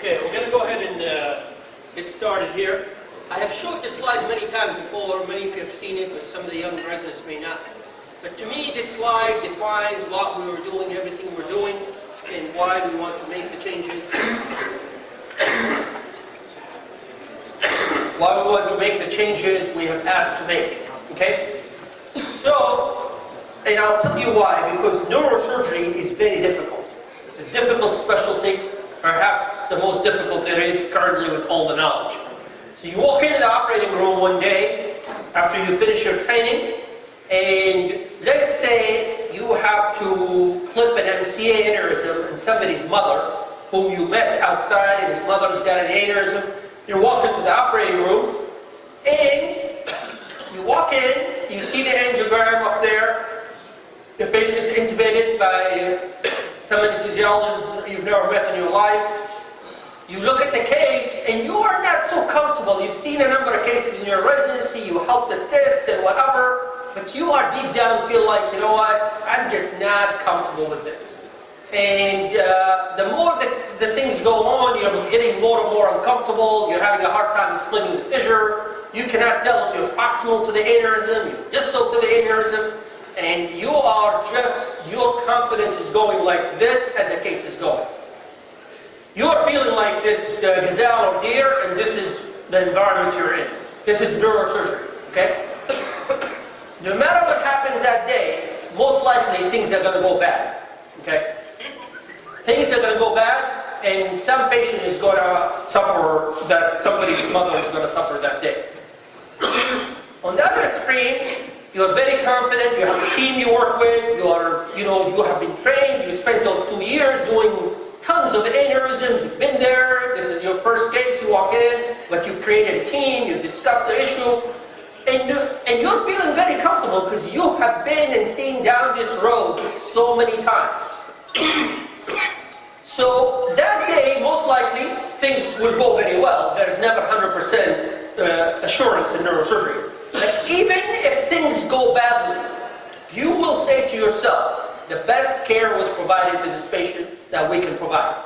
Okay, we're going to go ahead and get started here. I have showed this slide many times before. Many of you have seen it, but some of the young residents may not. But to me, this slide defines what we were doing, everything we're doing, and why we want to make the changes. Why we want to make the changes we have asked to make. Okay? So, and I'll tell you why, because neurosurgery is very difficult. It's a difficult specialty, perhaps the most difficult there is currently with all the knowledge. So you walk into the operating room one day after you finish your training, and let's say you have to clip an MCA aneurysm in somebody's mother, whom you met outside, and his mother's got an aneurysm. You walk into the operating room, and you walk in, you see the angiogram up there, the patient is intubated by some anesthesiologist you've never met in your life. You look at the case, and you are not so comfortable. You've seen a number of cases in your residency, you helped assist and whatever, but you are deep down feel like, you know what, I'm just not comfortable with this. And the more that the things go on, you're getting more and more uncomfortable, you're having a hard time splitting the fissure, you cannot tell if you're proximal to the aneurysm, you're distal to the aneurysm, and you are just, your confidence is going like this as the case is going. You are feeling like this gazelle or deer, and this is the environment you're in. This is neurosurgery, okay? No matter what happens that day, most likely things are going to go bad, okay? Things are going to go bad, and some patient is going to suffer, that somebody's mother is going to suffer that day. On the other extreme, you are very confident, you have a team you work with, you have been trained, you spent those 2 years doing tons of aneurysms, you've been there, this is your first case, you walk in, but you've created a team, you've discussed the issue, and you're feeling very comfortable because you have been and seen down this road so many times. So that day, most likely, things will go very well. There's never 100% assurance in neurosurgery. But even if things go badly, you will say to yourself, the best care was provided to this patient that we can provide.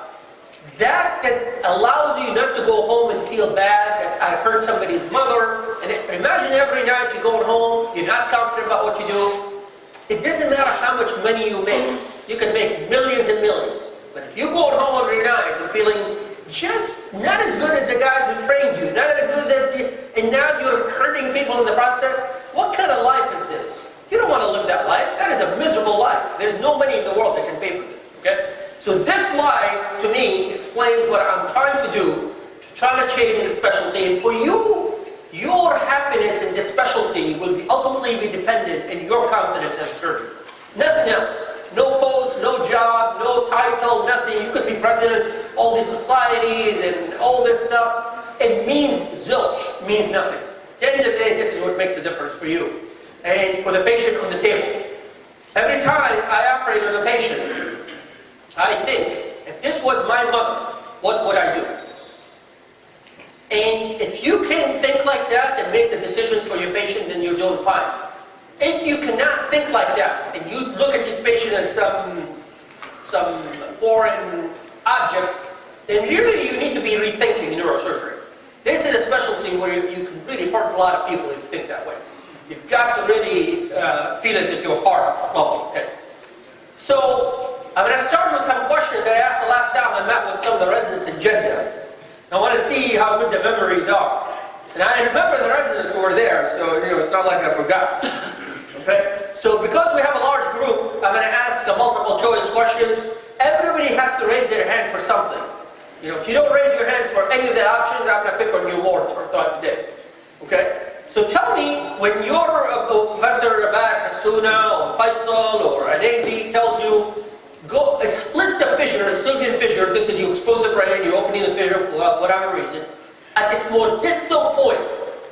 That allows you not to go home and feel bad that I hurt somebody's mother. And imagine every night you're going home, you're not confident about what you do. It doesn't matter how much money you make. You can make millions and millions. But if you're going home every night and feeling just not as good as the guys who trained you, not as good as you, and now you're hurting people in the process, what kind of life is this? You don't want to live that life. That is a miserable life. There's no money in the world that can pay for this. Okay? So this slide, to me, explains what I'm trying to do to try to change the specialty. And for you, your happiness in this specialty will ultimately be dependent in your confidence as a surgeon. Nothing else. No post, no job, no title, nothing. You could be president of all these societies and all this stuff. It means zilch. It means nothing. At the end of the day, this is what makes a difference for you and for the patient on the table. Every time I operate on a patient, I think, if this was my mother, what would I do? And if you can think like that and make the decisions for your patient, then you're doing fine. If you cannot think like that, and you look at this patient as some foreign objects, then really you need to be rethinking neurosurgery. This is a specialty where you can really hurt a lot of people if you think that way. You've got to really feel it at your heart level. Okay? So, I'm going to start with some questions I asked the last time I met with some of the residents in Jeddah. I want to see how good the memories are. And I remember the residents who were there, so it's not like I forgot. Okay? So because we have a large group, I'm going to ask the multiple choice questions. Everybody has to raise their hand for something. If you don't raise your hand for any of the options, I'm going to pick on you more throughout the day. Okay? So tell me, when your Professor Abarak Asuna or Faisal or Anazi tells you, go split the fissure, the Sylvian fissure, this is you expose it right in, you're opening the fissure for whatever reason, at its more distal point,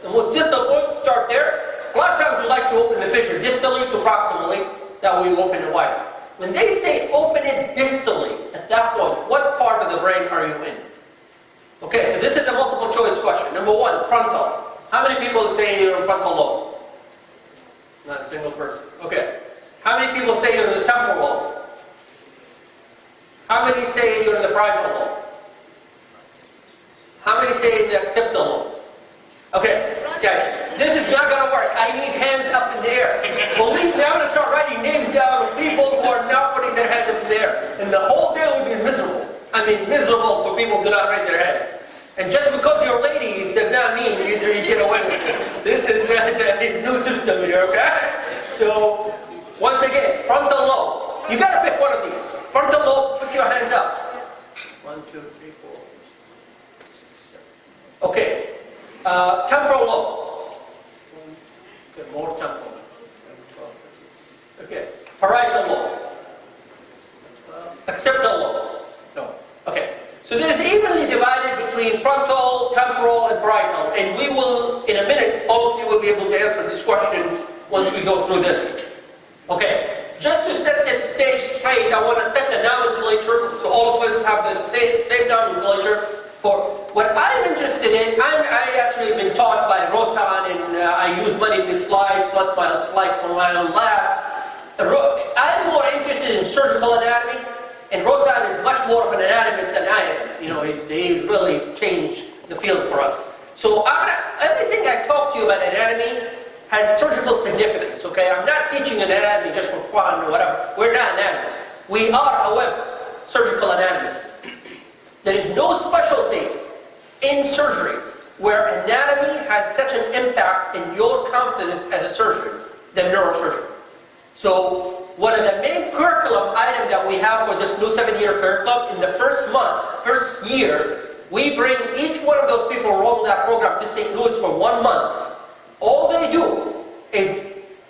the most distal point, start there. A lot of times we like to open the fissure distally to proximally, that way you open it wider. When they say open it distally, at that point, what part of the brain are you in? Okay, so this is a multiple choice question. Number one, frontal. How many people say you're in frontal lobe? Not a single person. Okay. How many people say you're in the temporal lobe? How many say you're in the parietal lobe? say in the occipital lobe. Okay, guys, this is not going to work. I need hands up in the air. Believe me, I'm going to start writing names down of people who are not putting their hands up in the air. And the whole day will be miserable. I mean, miserable for people who do not raise their hands. And just because you're ladies does not mean you get away with it. This is the new system here, okay? So, once again, frontal lobe. You got to pick one of these. Frontal lobe, put your hands up. 1, 2, 3, 4, 5, 6, 7. Okay. Temporal lobe. Okay, more temporal. 12, 13. Okay. Parietal lobe. Occipital lobe. No. Okay. So there is evenly divided between frontal, temporal, and parietal. And we will, in a minute, all of you will be able to answer this question once we go through this. Okay. Just to set this stage straight, I want to set the nomenclature, so all of us have the same nomenclature for what I'm interested in. I actually been taught by Rotan, and I use many of his slides, plus my slides from my own lab. I'm more interested in surgical anatomy, and Rotan is much more of an anatomist than I am. You know, he's really changed the field for us. So everything I talk to you about anatomy has surgical significance, okay? I'm not teaching anatomy just for fun or whatever. We're not anatomists. We are, however, surgical anatomists. There is no specialty in surgery where anatomy has such an impact in your confidence as a surgeon than neurosurgery. So, one of the main curriculum items that we have for this new 7-year curriculum, in the first year, we bring each one of those people enrolled in that program to St. Louis for 1 month. All they do is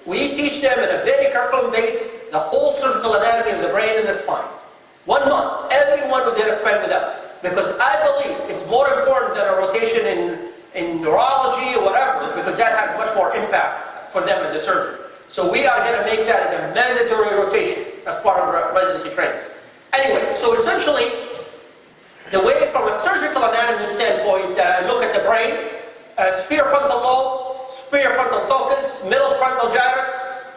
we teach them in a very curriculum base the whole surgical anatomy of the brain and the spine. 1 month, everyone will get to spend with us. Because I believe it's more important than a rotation in neurology or whatever, because that has much more impact for them as a surgeon. So we are going to make that as a mandatory rotation as part of our residency training. Anyway, so essentially, the way from a surgical anatomy standpoint, look at the brain, superior frontal lobe, superior frontal sulcus, middle frontal gyrus,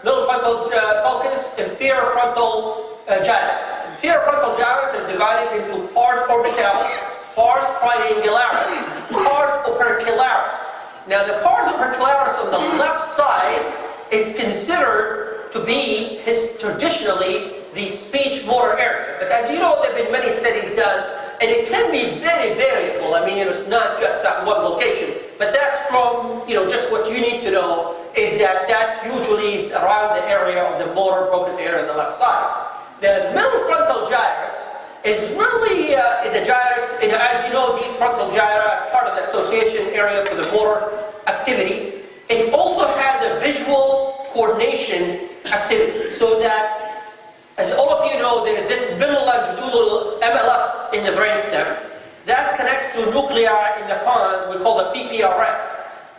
middle frontal sulcus, inferior frontal gyrus. Inferior frontal gyrus is divided into pars orbitalis, pars triangularis, pars opercularis. Now the pars opercularis on the left side is considered to be traditionally the speech motor area. But as you know, there have been many studies done, and it can be very variable. I mean, it's not just that one location. But that's from, just what you need to know is that usually is around the area of the motor focus area on the left side. The middle frontal gyrus is really is a gyrus, and as you know, these frontal gyri are part of the association area for the motor activity. It also has a visual coordination activity, so that, as all of you know, there is this middle longitudinal MLF in the brainstem that connects to nuclei in the pons we call the PPRF.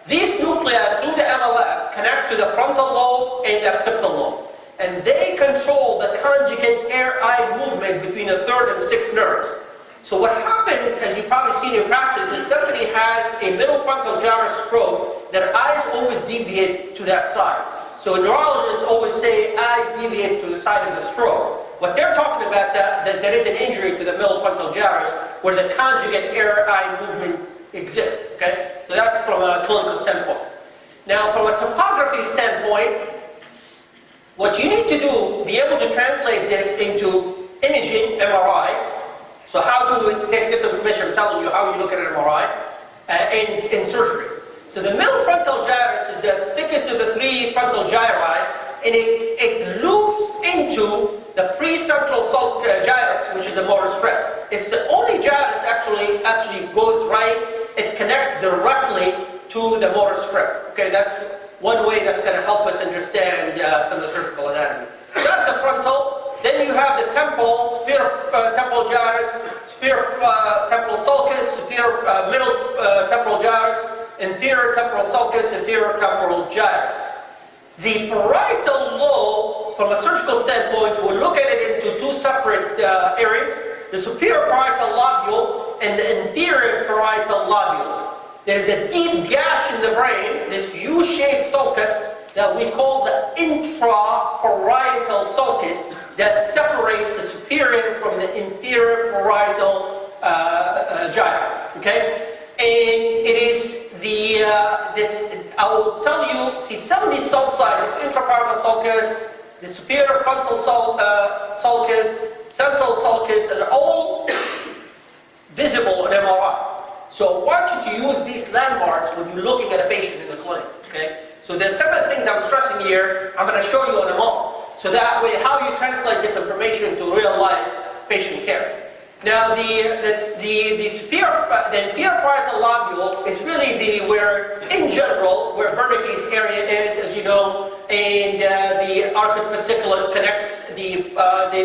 These nuclei through the MLF connect to the frontal lobe and the occipital lobe. And they control the conjugate air-eye movement between the third and sixth nerves. So what happens, as you've probably seen in practice, is somebody has a middle frontal gyrus stroke, their eyes always deviate to that side. So neurologists always say eyes deviate to the side of the stroke. What they're talking about, that there is an injury to the middle frontal gyrus where the conjugate air-eye movement exists. Okay? So that's from a clinical standpoint. Now, from a topography standpoint, what you need to do, be able to translate this into imaging, MRI. So how do we take this information? I'm telling you how you look at an MRI in surgery. So the middle frontal gyrus is the thickest of the three frontal gyri, and it loops into the precentral gyrus, which is the motor strip. It's the only gyrus actually goes right. It connects directly to the motor strip. Okay, that's one way that's going to help us understand some of the surgical anatomy. So that's the frontal. Then you have the temporal, superior temporal gyrus, superior temporal sulcus, superior middle temporal gyrus, inferior temporal sulcus, inferior temporal gyrus. The parietal lobe, from a surgical standpoint, we'll look at it into two separate areas: the superior parietal lobule and the inferior parietal lobule. There's a deep gash in the brain, this U-shaped sulcus, that we call the intraparietal sulcus, that separates the superior from the inferior parietal gyri. Okay? And it is I will tell you, see, some of these sulci, this intraparietal sulcus, the superior frontal sulcus, central sulcus, are all visible in MRI. So I want you to use these landmarks when you're looking at a patient in the clinic, okay? So there's some of the things I'm stressing here, I'm going to show you on them all. So that way, how you translate this information into real life patient care. Now, the inferior parietal lobule is really where, in general, where Wernicke's area is, as you know, and the arcuate fasciculus connects the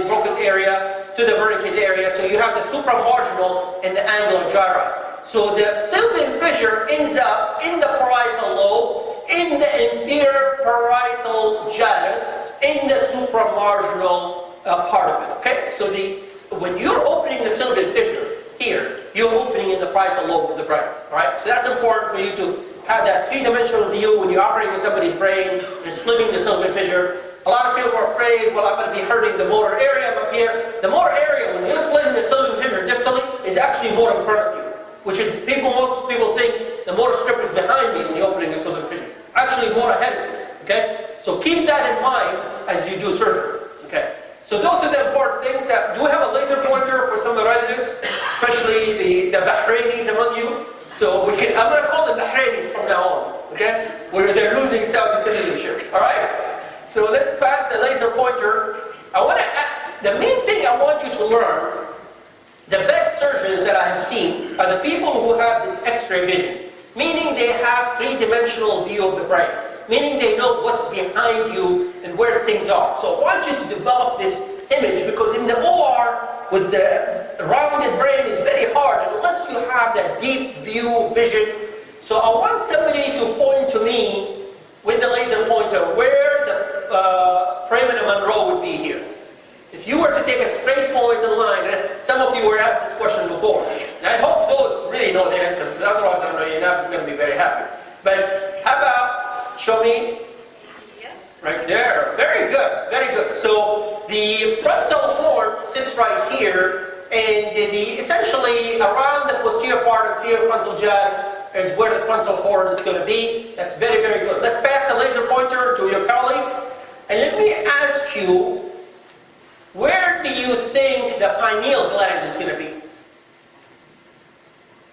Broca's area to the Wernicke's area. So you have the supramarginal and the angular gyri. So the sylvian fissure ends up in the parietal lobe, in the inferior parietal gyrus, in the supramarginal part of it. Okay, so when you're opening the sylvian fissure here, you're opening in the parietal lobe of the brain. Right, so that's important for you to have that three-dimensional view when you're operating with somebody's brain and splitting the sylvian fissure. A lot of people are afraid, well, I'm going to be hurting the motor area up here. The motor area, when you're splitting the sylvian fissure distally, is actually more in front of you, which is most people think the motor strip is behind me when you're opening the sylvian fissure. Actually, more ahead of you. Okay, so keep that in mind as you do surgery. Okay. So those are the important things. Do we have a laser pointer for some of the residents, especially the Bahrainis among you? So I'm going to call them Bahrainis from now on, okay? Where they're losing Saudi citizenship, all right? So let's pass the laser pointer. The main thing I want you to learn, the best surgeons that I have seen are the people who have this X-ray vision, meaning they have three-dimensional view of the brain. Meaning they know what's behind you and where things are. So I want you to develop this image, because in the OR, with the rounded brain, is very hard unless you have that deep view vision. So I want somebody to point to me with the laser pointer where the foramen Monroe would be here. If you were to take a straight point in line, and some of you were asked this question before, and I hope those really know the answer, because otherwise I know you're not going to be very happy. But how about show me? Yes. Right there. Very good. Very good. So the frontal horn sits right here, and essentially around the posterior part of the frontal gyrus is where the frontal horn is going to be. That's very, very good. Let's pass the laser pointer to your colleagues, and let me ask you, where do you think the pineal gland is going to be?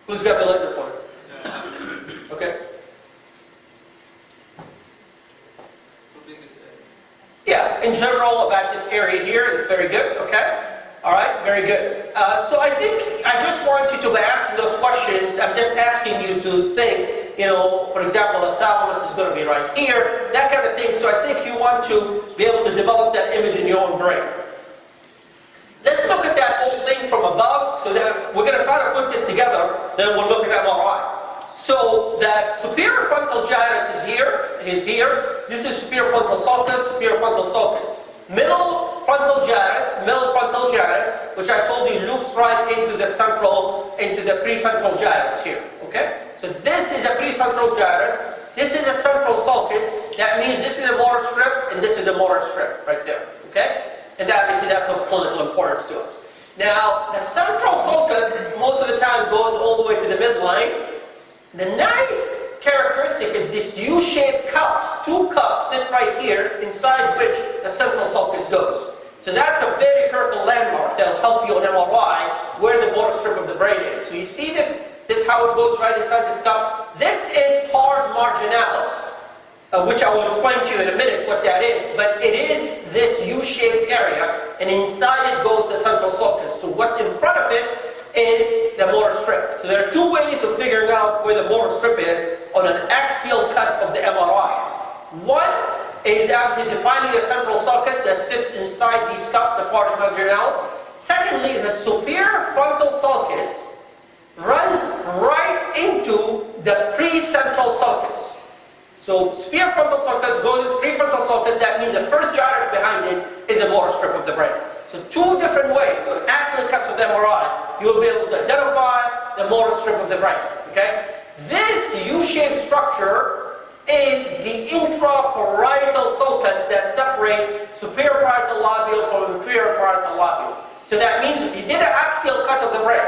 Who's got the laser pointer? Okay. Yeah, in general about this area here is very good, okay? All right, very good. So I think I just want you to be asking those questions. I'm just asking you to think, for example, the thalamus is going to be right here, that kind of thing. So I think you want to be able to develop that image in your own brain. Let's look at that whole thing from above. So that we're going to try to put this together, then we'll look at MRI. So that superior frontal gyrus is here. This is superior frontal sulcus, superior frontal sulcus. Middle frontal gyrus, which I told you loops right into the precentral gyrus here. Okay? So this is a precentral gyrus. This is a central sulcus. That means this is a motor strip and this is a motor strip right there. Okay? And obviously that's of clinical importance to us. Now, the central sulcus most of the time goes all the way to the midline. The nice characteristic is this U-shaped cups, two cups sit right here, inside which the central sulcus goes. So that's a very critical landmark that'll help you on MRI where the motor strip of the brain is. So you see this how it goes right inside this cup. This is pars marginalis, which I will explain to you in a minute what that is. But it is this U-shaped area, and inside it goes the central sulcus. So what's in front of it is the motor strip. So there are two ways of figuring out where the motor strip is on an axial cut of the MRI. One is actually defining the central sulcus that sits inside these cups, the pars marginalis. Secondly is a superior frontal sulcus runs right into the precentral sulcus. So superior frontal sulcus goes to prefrontal sulcus. That means the first gyrus behind it is a motor strip of the brain. So two different ways, on axial cuts of the MRI, you will be able to identify the motor strip of the brain. Okay? This U-shaped structure is the intraparietal sulcus that separates superior parietal lobule from inferior parietal lobule. So that means if you did an axial cut of the brain,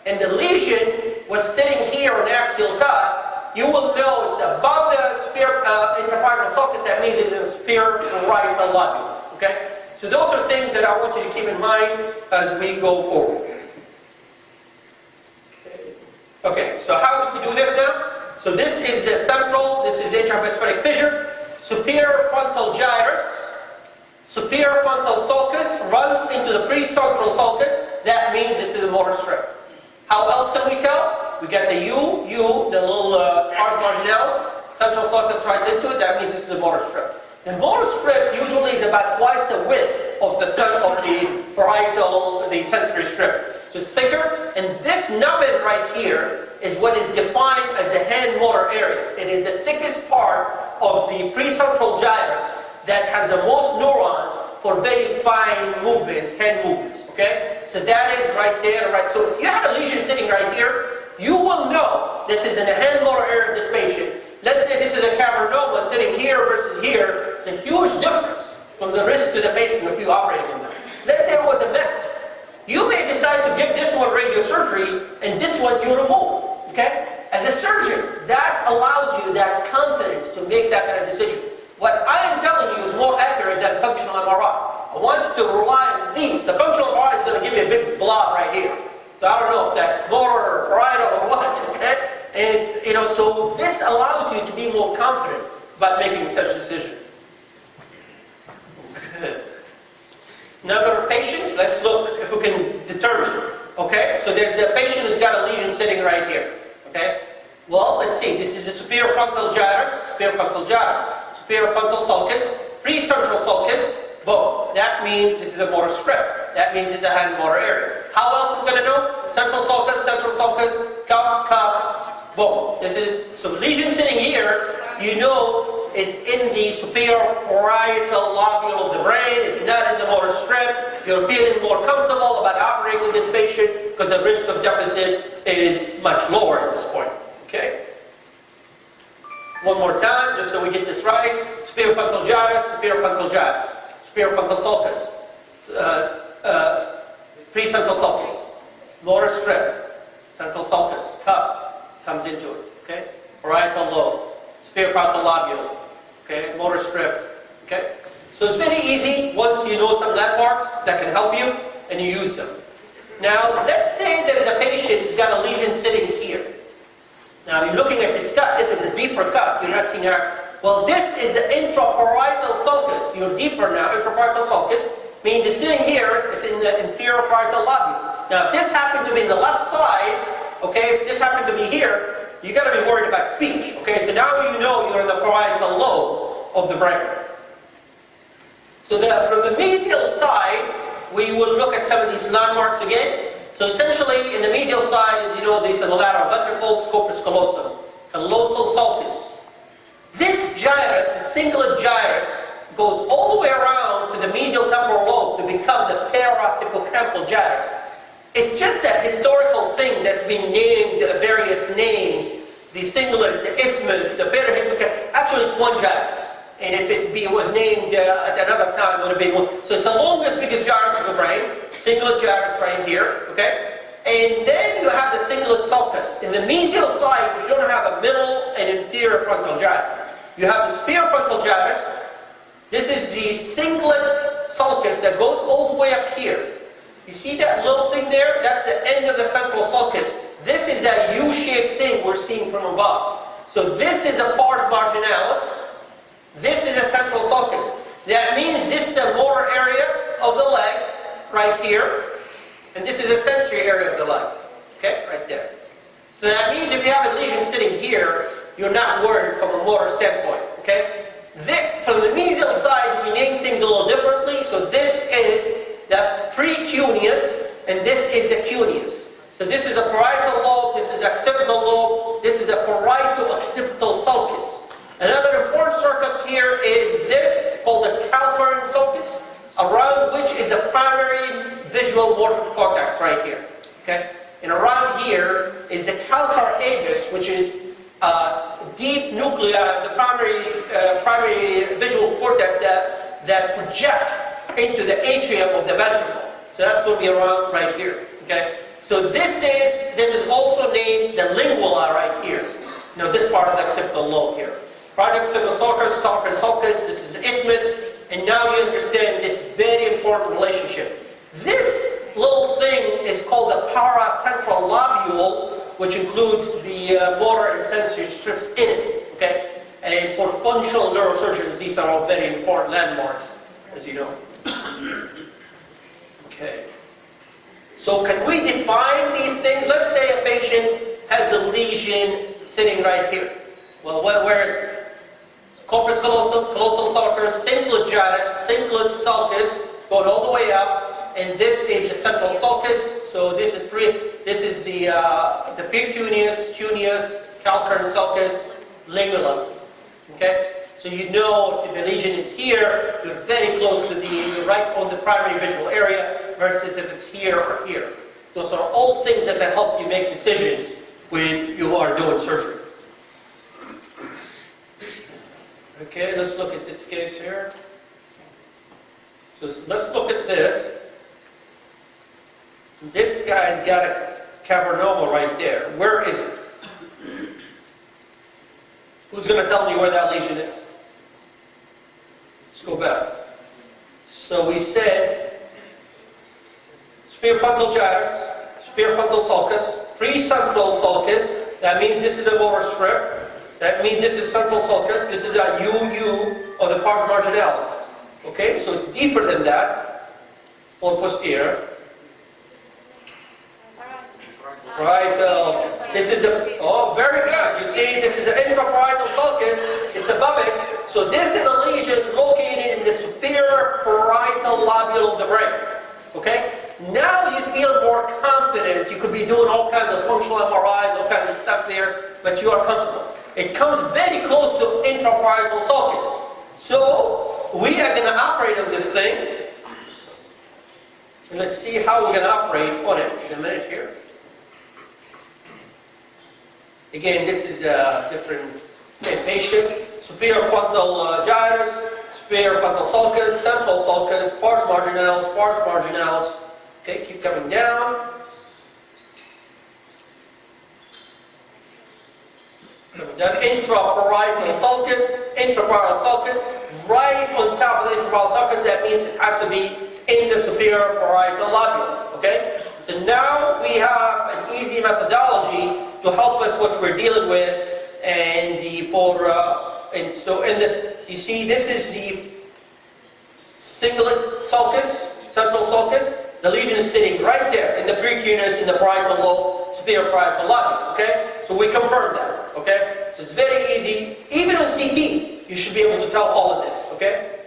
and the lesion was sitting here on the axial cut, you will know it's above the superior intraparietal sulcus. That means it's in the superior parietal lobule. Okay? So those are things that I want you to keep in mind as we go forward. Okay, so how do we do this now? So this is the central, this is the intrahemispheric fissure. Superior frontal gyrus, superior frontal sulcus runs into the precentral sulcus. That means this is the motor strip. How else can we tell? We get the the little pars marginalis. Central sulcus runs into it. That means this is the motor strip. The motor strip usually is about twice the width of the parietal, the sensory strip. So it's thicker, and this nubbin right here is what is defined as the hand motor area. It is the thickest part of the precentral gyrus that has the most neurons for very fine movements, hand movements. Okay? So that is right there, right? So if you had a lesion sitting right here, you will know this is in the hand motor area of this patient. Let's say this is a cavernoma sitting here versus here. It's a huge difference from the risk to the patient if you operating on them. Let's say it was a met. You may decide to give this one radiosurgery and this one you remove. Okay? As a surgeon, that allows you that confidence to make that kind of decision. What I am telling you is more accurate than functional MRI. I want you to rely on these. The functional MRI is going to give you a big blob right here. So I don't know if that's motor or parietal or what. Okay? It's, so this allows you to be more confident about making such a decision. Good. Another patient, let's look if we can determine. Okay, so there's a patient who's got a lesion sitting right here. Okay, well, let's see. This is the superior frontal gyrus, superior frontal sulcus, precentral sulcus. Boom. That means this is a motor strip. That means it's a hand motor area. How else are we going to know? Central sulcus, cup. Boom. This is, so lesion sitting here, you know, is in the superior parietal lobule of the brain. It's not in the motor strip. You're feeling more comfortable about operating on this patient because the risk of deficit is much lower at this point. Okay? One more time, just so we get this right. Superior frontal gyrus, superior frontal sulcus, precentral sulcus, motor strip, central sulcus, cup comes into it. Okay? Parietal lobe, superior parietal lobule. Okay, motor strip. Okay, so it's very easy once you know some landmarks that can help you and you use them. Now, let's say there's a patient who's got a lesion sitting here. Now, you're looking at this cut. This is a deeper cut. You're not seeing her. Well, this is the intraparietal sulcus. You're deeper now. Intraparietal sulcus means it's sitting here. It's in the inferior parietal lobule. Now, if this happened to be in the left side, okay, if this happened to be here, you got to be worried about speech. Okay, so now you know you're in the parietal lobe of the brain. So from the mesial side, we will look at some of these landmarks again. So essentially, in the mesial side, as you know, these are the lateral ventricles, corpus callosum, callosal sulcus. This gyrus, the cingulate gyrus, goes all the way around to the mesial temporal lobe to become the para-hippocampal gyrus. It's just a historical thing that's been named various names. The cingulate, the isthmus, the para-hippocampal. Actually, it's one gyrus. And if it was named at another time, it would have been one. So it's the longest, biggest gyrus of the brain. Cingulate gyrus right here. Okay? And then you have the cingulate sulcus. In the mesial side, you don't have a middle and inferior frontal gyrus. You have the superior frontal gyrus. This is the cingulate sulcus that goes all the way up here. You see that little thing there? That's the end of the central sulcus. This is that U-shaped thing we're seeing from above. So this is a pars marginalis. This is a central sulcus. That means this is the motor area of the leg, right here. And this is a sensory area of the leg. Okay, right there. So that means if you have a lesion sitting here, you're not worried from a motor standpoint. Okay? From the mesial side, we name things a little differently. So this is the precuneus, and this is the cuneus. So this is a parietal lobe, this is occipital lobe, this is a parieto-occipital sulcus. Another important sulcus here is this, called the calcarine sulcus, around which is a primary visual motor cortex right here. Okay? And around here is the calcar avis, which is deep nuclei, the primary visual cortex that project into the atrium of the ventricle. So that's going to be around right here. Okay? So this is also named the lingula right here. This part of the occipital lobe here. Part of the occipital sulcus, this is isthmus, and now you understand this very important relationship. This little thing is called the paracentral lobule, which includes the motor and sensory strips in it. Okay? And for functional neurosurgeons, these are all very important landmarks, as you know. Okay. So can we define these things? Let's say a patient has a lesion sitting right here. Well, where is it? Corpus callosum, callosal sulcus, cingulate gyrus, cingulate sulcus, going all the way up, and this is the central sulcus. So this is the precuneus, cuneus, calcareous sulcus, lingula. Okay, so you know if the lesion is here, you're very close to you're right on the primary visual area, versus if it's here or here. Those are all things that can help you make decisions when you are doing surgery. Okay, let's look at this case here. So let's look at this. This guy got a cavernoma right there. Where is it? Who's going to tell me where that lesion is? Let's go back. So we said superior frontal gyrus, superior frontal sulcus, precentral sulcus. That means this is a motor strip. That means this is central sulcus. This is a UU of the pars marginalis. Okay, so it's deeper than that. Or posterior. Right. This is very good. You see, this is the intraparietal sulcus. It's above it. So this is a lesion located in the superior parietal lobule of the brain. Okay. Now you feel more confident. You could be doing all kinds of functional MRIs, all kinds of stuff there, but you are comfortable. It comes very close to intraparietal sulcus. So we are going to operate on this thing. And let's see how we're going to operate on it in a minute here. Again, this is a different, same patient. Superior frontal gyrus, superior frontal sulcus, central sulcus, pars marginalis, pars marginalis. Okay, keep coming down. Coming down. Intraparietal sulcus, right on top of the intraparietal sulcus. That means it has to be in the superior parietal lobule. Okay? So now we have an easy methodology to help us what we're dealing with, and you see this is the cingulate sulcus, central sulcus. The lesion is sitting right there in the precuneus in the parietal lobe, superior parietal lobule. Okay, so we confirm that. Okay, so it's very easy. Even on CT, you should be able to tell all of this. Okay,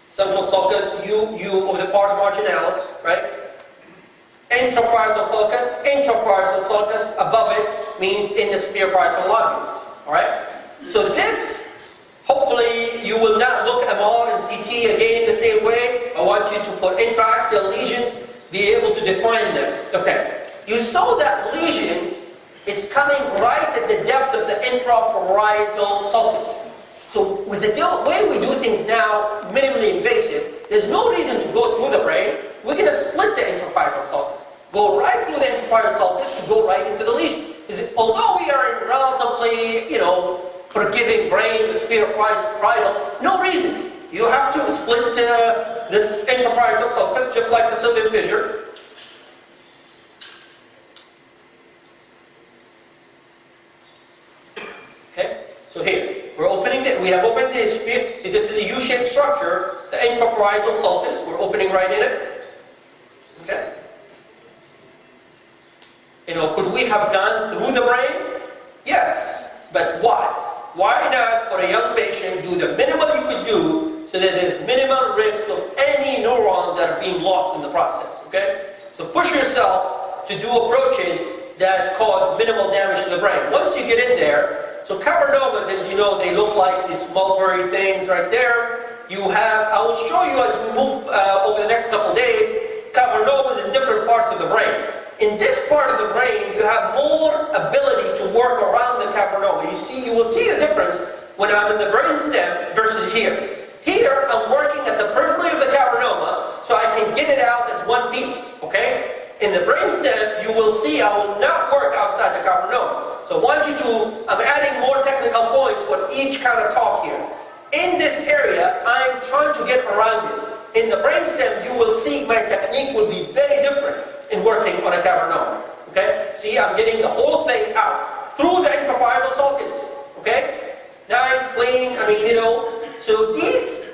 central sulcus, U of the pars marginalis, right? Intraparietal sulcus, above it means in the superior parietal lobule. Alright? So this, hopefully you will not look MR and CT again the same way. I want you to, for intraaxial lesions, be able to define them. Okay. You saw that lesion is coming right at the depth of the intraparietal sulcus. So with the way we do things now, minimally invasive, there's no reason to go through the brain. We're going to split the intraparietal sulcus. Go right through the intraparietal sulcus to go right into the lesion. Although we are in relatively, forgiving brain with superior parietal, no reason. You have to split this intraparietal sulcus just like the sylvian fissure. Okay, so here. We have opened this. See, this is a U-shaped structure, the intraparietal sulcus. We're opening right in it. Okay. Could we have gone through the brain? Yes. But why? Why not, for a young patient, do the minimal you could do so that there's minimal risk of any neurons that are being lost in the process. Okay? So push yourself to do approaches that cause minimal damage to the brain. Once you get in there, so cavernomas, as you know, they look like these mulberry things right there. I will show you as we move over the next couple of days, cavernomas in different parts of the brain. In this part of the brain, you have more ability to work around the cavernoma. You will see the difference when I'm in the brain stem versus here. Here, I'm working at the periphery of the cavernoma, so I can get it out as one piece, okay? In the brainstem, you will see I will not work outside the cavernoma. So I want you to, I'm adding more technical points for each kind of talk here. In this area, I'm trying to get around it. In the brainstem, you will see my technique will be very different in working on a cavernoma. Okay? See, I'm getting the whole thing out through the intraparietal sulcus. Okay? Nice, clean, so these,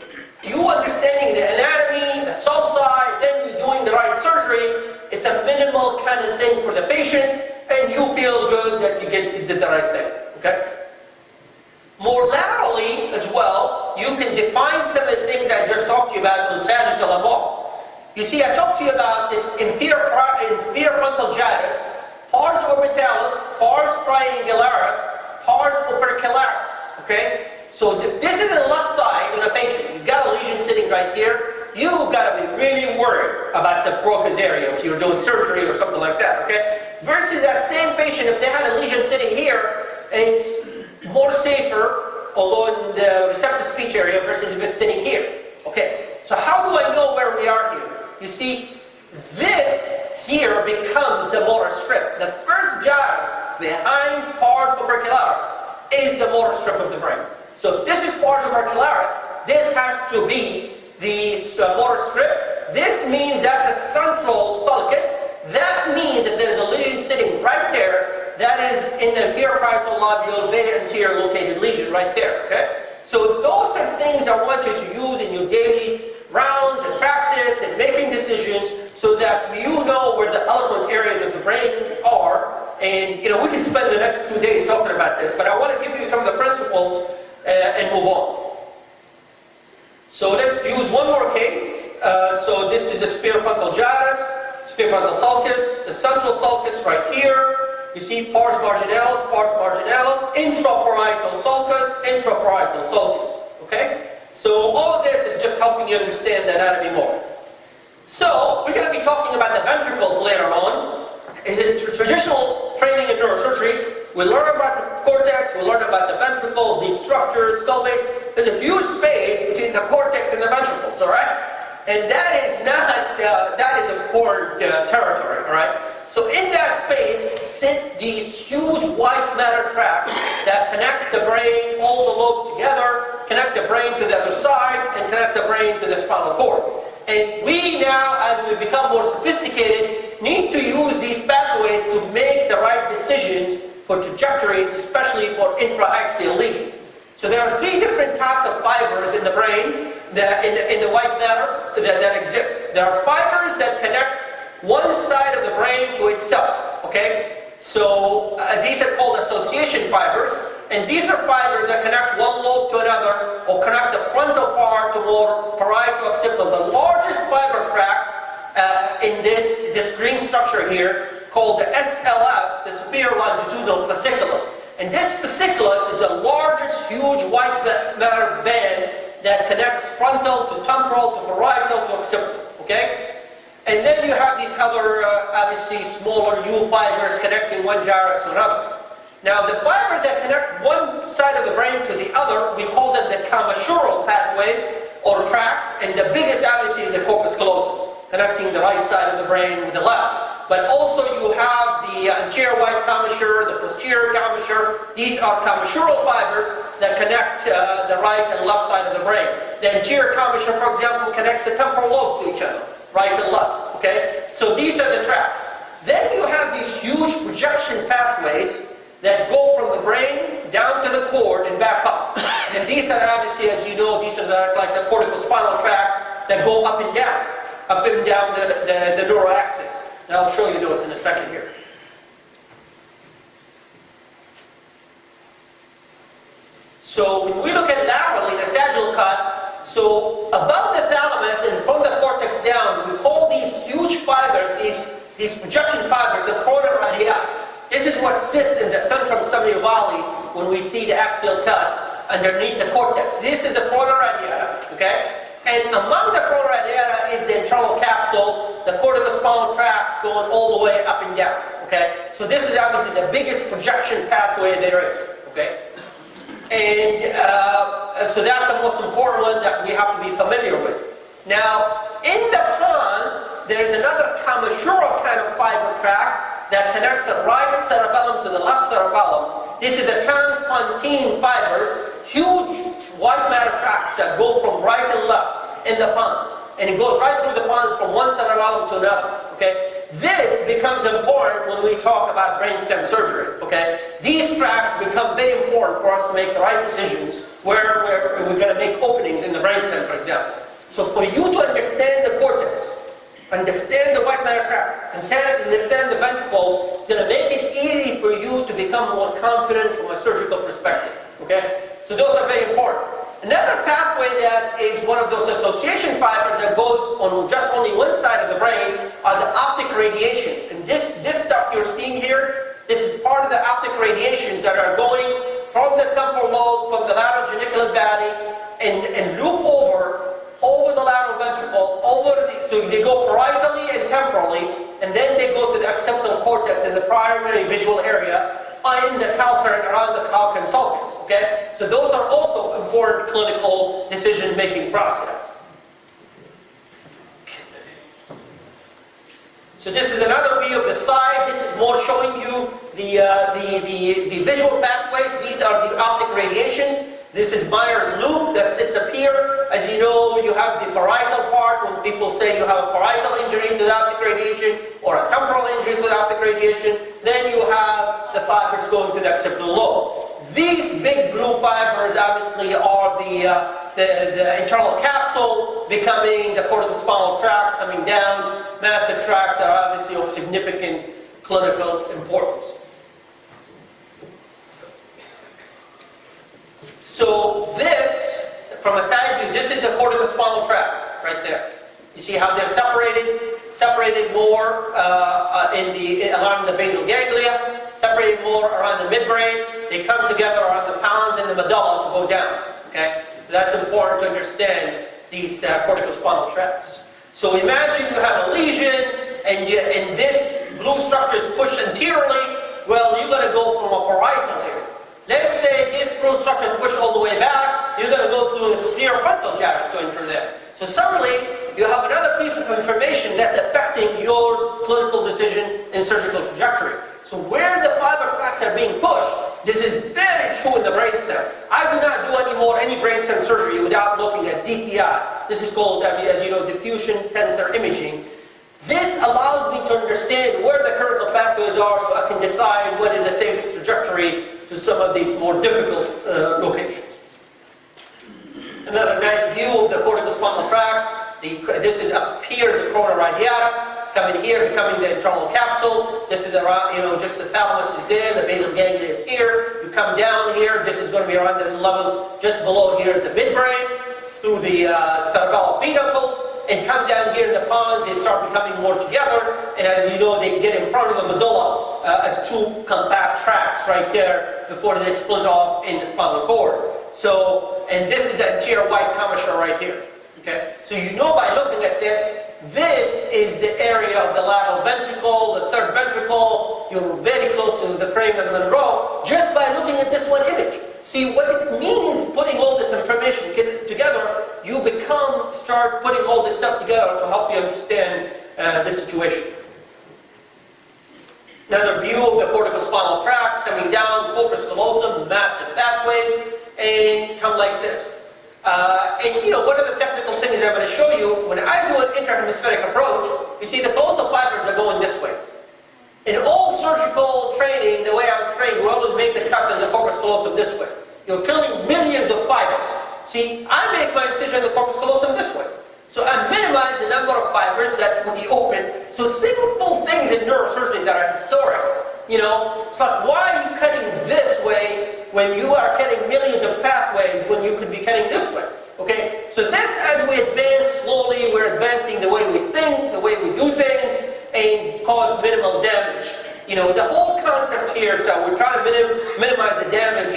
you understanding the anatomy, the sulci, then you doing the right surgery, it's a minimal kind of thing for the patient, and you feel good that you did the right thing. Okay? More laterally as well, you can define some of the things I just talked to you about on sagittal and wall. You see, I talked to you about this inferior frontal gyrus, pars orbitalis, pars triangularis, pars opercularis. Okay? So if this is the left side on a patient, you've got a lesion sitting right here, you've got to be really worried about the Broca's area if you're doing surgery or something like that. Okay? Versus that same patient, if they had a lesion sitting here, it's more safer, although in the receptive speech area, versus if it's sitting here. Okay, so how do I know where we are here? You see, this here becomes the motor strip. The first gyrus behind pars opercularis is the motor strip of the brain. So if this is pars opercularis, this has to be the motor strip. This means that's a central sulcus. That means that there's a lesion sitting right there. That is in the inferior parietal lobule, very anterior located lesion right there. Okay? So those are things I want you to use in your daily rounds and practice and making decisions so that you know where the eloquent areas of the brain are. And we can spend the next 2 days talking about this, but I want to give you some of the principles and move on. So let's use one more case. So this is a superior frontal gyrus, superior frontal sulcus, the central sulcus right here. You see pars marginalis, intraparietal sulcus, okay? So all of this is just helping you understand the anatomy more. So we're going to be talking about the ventricles later on. In traditional training in neurosurgery, we learn about the cortex, we learn about the ventricles, deep structures, skull base. There's a huge space between the cortex and the ventricles, all right? And that is not, that is important territory, all right? So in that space sit these huge white matter tracts that connect the brain, all the lobes together, connect the brain to the other side, and connect the brain to the spinal cord. And we now, as we become more sophisticated, need to use these pathways to make the right decisions for trajectories, especially for intraaxial lesions. So there are 3 different types of fibers in the brain, in the white matter, that exist. There are fibers that connect one side of the brain to itself, okay? So these are called association fibers, and these are fibers that connect one lobe to another, or connect the frontal part to more parieto-occipital. The largest fiber tract in this green structure here, called the SLF, the superior longitudinal fasciculus. And this fasciculus is the largest huge white matter band that connects frontal to temporal to parietal to occipital, okay? And then you have these other, obviously, smaller U fibers connecting one gyrus to another. Now, the fibers that connect one side of the brain to the other, we call them the commissural pathways or tracts, and the biggest, obviously, is the corpus callosum, connecting the right side of the brain with the left. But also you have the anterior white commissure, the posterior commissure. These are commissural fibers that connect the right and left side of the brain. The anterior commissure, for example, connects the temporal lobes to each other, right and left, okay? So these are the tracts. Then you have these huge projection pathways that go from the brain down to the cord and back up. And these are obviously, as you know, these are like the corticospinal tracts that go up and down the neuroaxis. And I'll show you those in a second here. So when we look at laterally, the sagittal cut, so above the thalamus and from the cortex down, we call these huge fibers, these projection fibers, the corona radiata. This is what sits in the centrum semiovale when we see the axial cut underneath the cortex. This is the corona radiata, okay? And among the corona radiata is the internal capsule, the corticospinal tracts going all the way up and down, okay? So this is obviously the biggest projection pathway there is, okay? And so that's the most important one that we have to be familiar with. Now, in the pons, there's another commissural kind of fiber tract that connects the right cerebellum to the left cerebellum. This is the transpontine fibers, huge white matter tracts that go from right and left in the pons. And it goes right through the pons from one cerebellum to another. Okay? This becomes important when we talk about brainstem surgery. Okay? These tracts become very important for us to make the right decisions where we're going to make openings in the brainstem, for example. So for you to understand the cortex, understand the white matter tracts, and understand the ventricles, it's going to make it easy for you to become more confident from a surgical perspective. Okay? So those are very important. Another pathway that is one of those association fibers that goes on just only one side of the brain are the optic radiations. And this stuff you're seeing here, this is part of the optic radiations that are going from the temporal lobe, from the lateral geniculate body, and loop over the lateral ventricle, so they go parietally and temporally, and then they go to the occipital cortex in the primary visual area, in the calcarine, around the calcarine sulcus. Okay? So those are also important clinical decision-making process. So this is another view of the side. This is more showing you the visual pathways. These are the optic radiations. This is Meyer's loop that sits up here. As you know, you have the parietal part. When people say you have a parietal injury to the optic radiation or a temporal injury to the optic radiation, then you have the fibers going to the occipital lobe. These big blue fibers obviously are the internal capsule becoming the corticospinal tract coming down. Massive tracts are obviously of significant clinical importance. So this, from a side view, this is a corticospinal tract right there. You see how they're separated more along the basal ganglia, separated more around the midbrain. They come together around the pons and the medulla to go down. Okay, so that's important to understand these corticospinal tracts. So imagine you have a lesion, and this blue structure is pushed anteriorly. Well, you're going to go from a parietal area. Let's say this blue structure is pushed all the way back. You're going to go through the superior frontal gyrus going through there. So suddenly, you have another piece of information that's affecting your clinical decision and surgical trajectory. So where the fiber tracts are being pushed, this is very true in the brainstem. I do not do any brainstem surgery without looking at DTI. This is called, as you know, diffusion tensor imaging. This allows me to understand where the critical pathways are so I can decide what is the safest trajectory to some of these more difficult locations. Another nice view of the corticospinal tracts. This is up here is the corona radiata, coming here, becoming the internal capsule. This is around, just the thalamus is there, the basal ganglia is here. You come down here, this is going to be around the level just below here is the midbrain, through the cerebellum pedicles, and come down here in the pons, they start becoming more together, and as you know, they get in front of the medulla as two compact tracts right there before they split off in the spinal cord. So, and this is the anterior white commissure right here. Okay? So you know by looking at this, this is the area of the lateral ventricle, the third ventricle. You're very close to the foramen Monroe just by looking at this one image. See, what it means, putting all this information together, you start putting all this stuff together to help you understand the situation. Another view of the corticospinal tracts coming down, corpus callosum, massive pathways, and come like this. One of the technical things I'm going to show you, when I do an intrahemispheric approach, you see the callosal fibers are going this way. In all surgical training, the way I was trained, we always make the cut in the corpus callosum this way. You're killing millions of fibers. See, I make my incision in the corpus callosum this way. So I minimize the number of fibers that will be open. So simple things in neurosurgery that are historic. It's like, why are you cutting this way when you are cutting millions of pathways when you could be cutting this way? Okay? So this, as we advance slowly, we're advancing the way we think, the way we do things, and cause minimal damage. The whole concept here, so we're trying to minimize the damage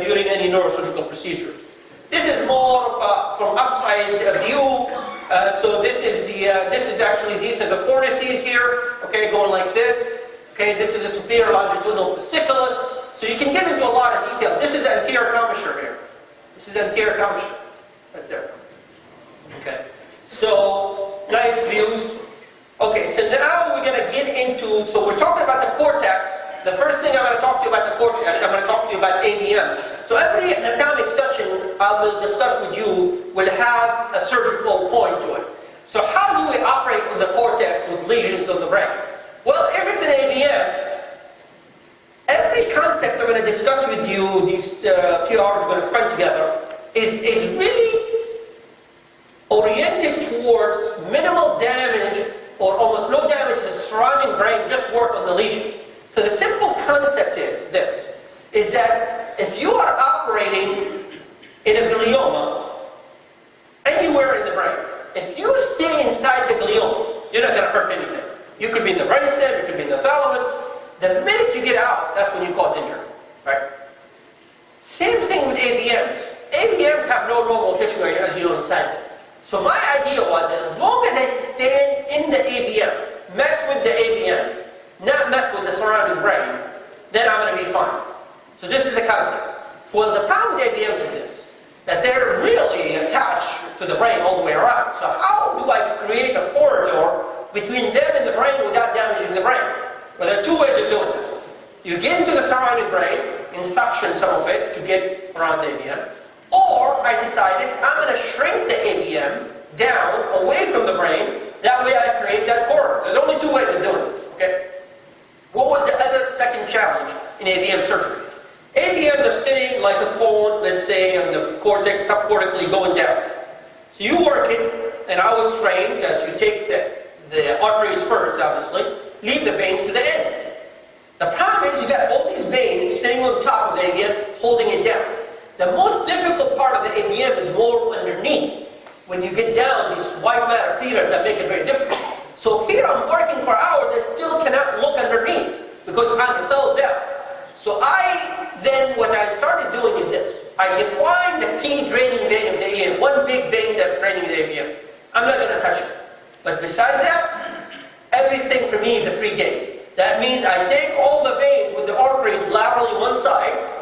during any neurosurgical procedure. This is more of from upside view. So this is actually, these are the fornices here, okay, going like this. Okay, this is a superior longitudinal fasciculus. So you can get into a lot of detail. This is anterior commissure here. This is anterior commissure, right there. Okay, so nice views. Okay, so now we're going to get into, so we're talking about the cortex. The first thing I'm going to talk to you about the cortex, I'm going to talk to you about AVM. So every anatomic section I will discuss with you will have a surgical point to it. So how do we operate on the cortex with lesions of the brain? Well, if it's an AVM, every concept I'm going to discuss with you, these few hours we're going to spend together, is really oriented towards minimal damage or almost no damage to the surrounding brain, just work on the lesion. So the simple concept is this, is that if you are operating in a glioma anywhere in the brain, if you stay inside the glioma, you're not going to hurt anything. You could be in the brainstem, you could be in the thalamus. The minute you get out, that's when you cause injury, right? Same thing with AVMs. AVMs have no normal tissue as you know inside them. So my idea was that as long as I stand in the AVM, mess with the AVM, not mess with the surrounding brain, then I'm going to be fine. So this is the concept. Well, the problem with AVMs is this, that they're really attached to the brain all the way around. So how do I create a corridor between them and the brain without damaging the brain? Well, there are two ways of doing it. You get into the surrounding brain and suction some of it to get around the AVM. Or I decided I'm going to shrink the AVM down away from the brain. That way I create that corridor. There's only two ways of doing this. Okay? What was the other second challenge in AVM surgery? AVMs are sitting like a cone, let's say, on the cortex, subcortically going down. So you work it, and I was trained that you take the arteries first, obviously, leave the veins to the end. The problem is you got all these veins sitting on top of the AVM, holding it down. The most difficult part of the AVM is more underneath. When you get down, these white matter feeders that make it very difficult. So here I'm working for hours, I still cannot look underneath because I'm held down. So what I started doing is this. I defined the key draining vein of the AVM, one big vein that's draining the AVM. I'm not going to touch it. But besides that, everything for me is a free game. That means I take all the veins with the arteries laterally one side.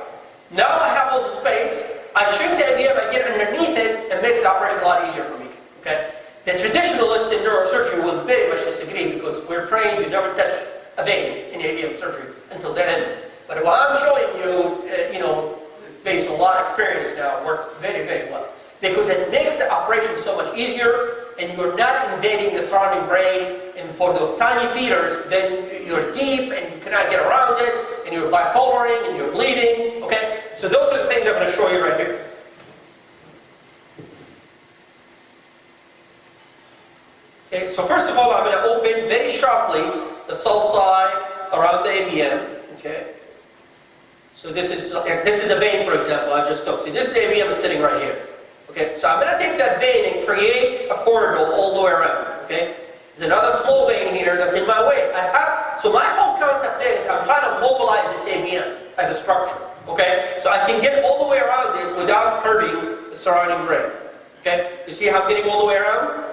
Now I have all the space. I shrink the AVM, I get underneath it, and makes the operation a lot easier for me. Okay? The traditionalists in neurosurgery will very much disagree because we're trained to never touch a vein in AVM surgery until they're in. But what I'm showing you, based on a lot of experience now, works very, very well. Because it makes the operation so much easier, and you're not invading the surrounding brain. And for those tiny feeders, then you're deep, and you cannot get around it, and you're bipolaring, and you're bleeding. Okay? So those are the things I'm going to show you right here. Okay, so first of all, I'm going to open very sharply the sulci around the AVM. Okay? So this is a vein, for example, I just took. See, this AVM is sitting right here. Okay, so I'm going to take that vein and create a corridor all the way around. Okay, there's another small vein here that's in my way. So my whole concept is I'm trying to mobilize this AVM as a structure. Okay, so I can get all the way around it without hurting the surrounding brain. Okay, you see how I'm getting all the way around?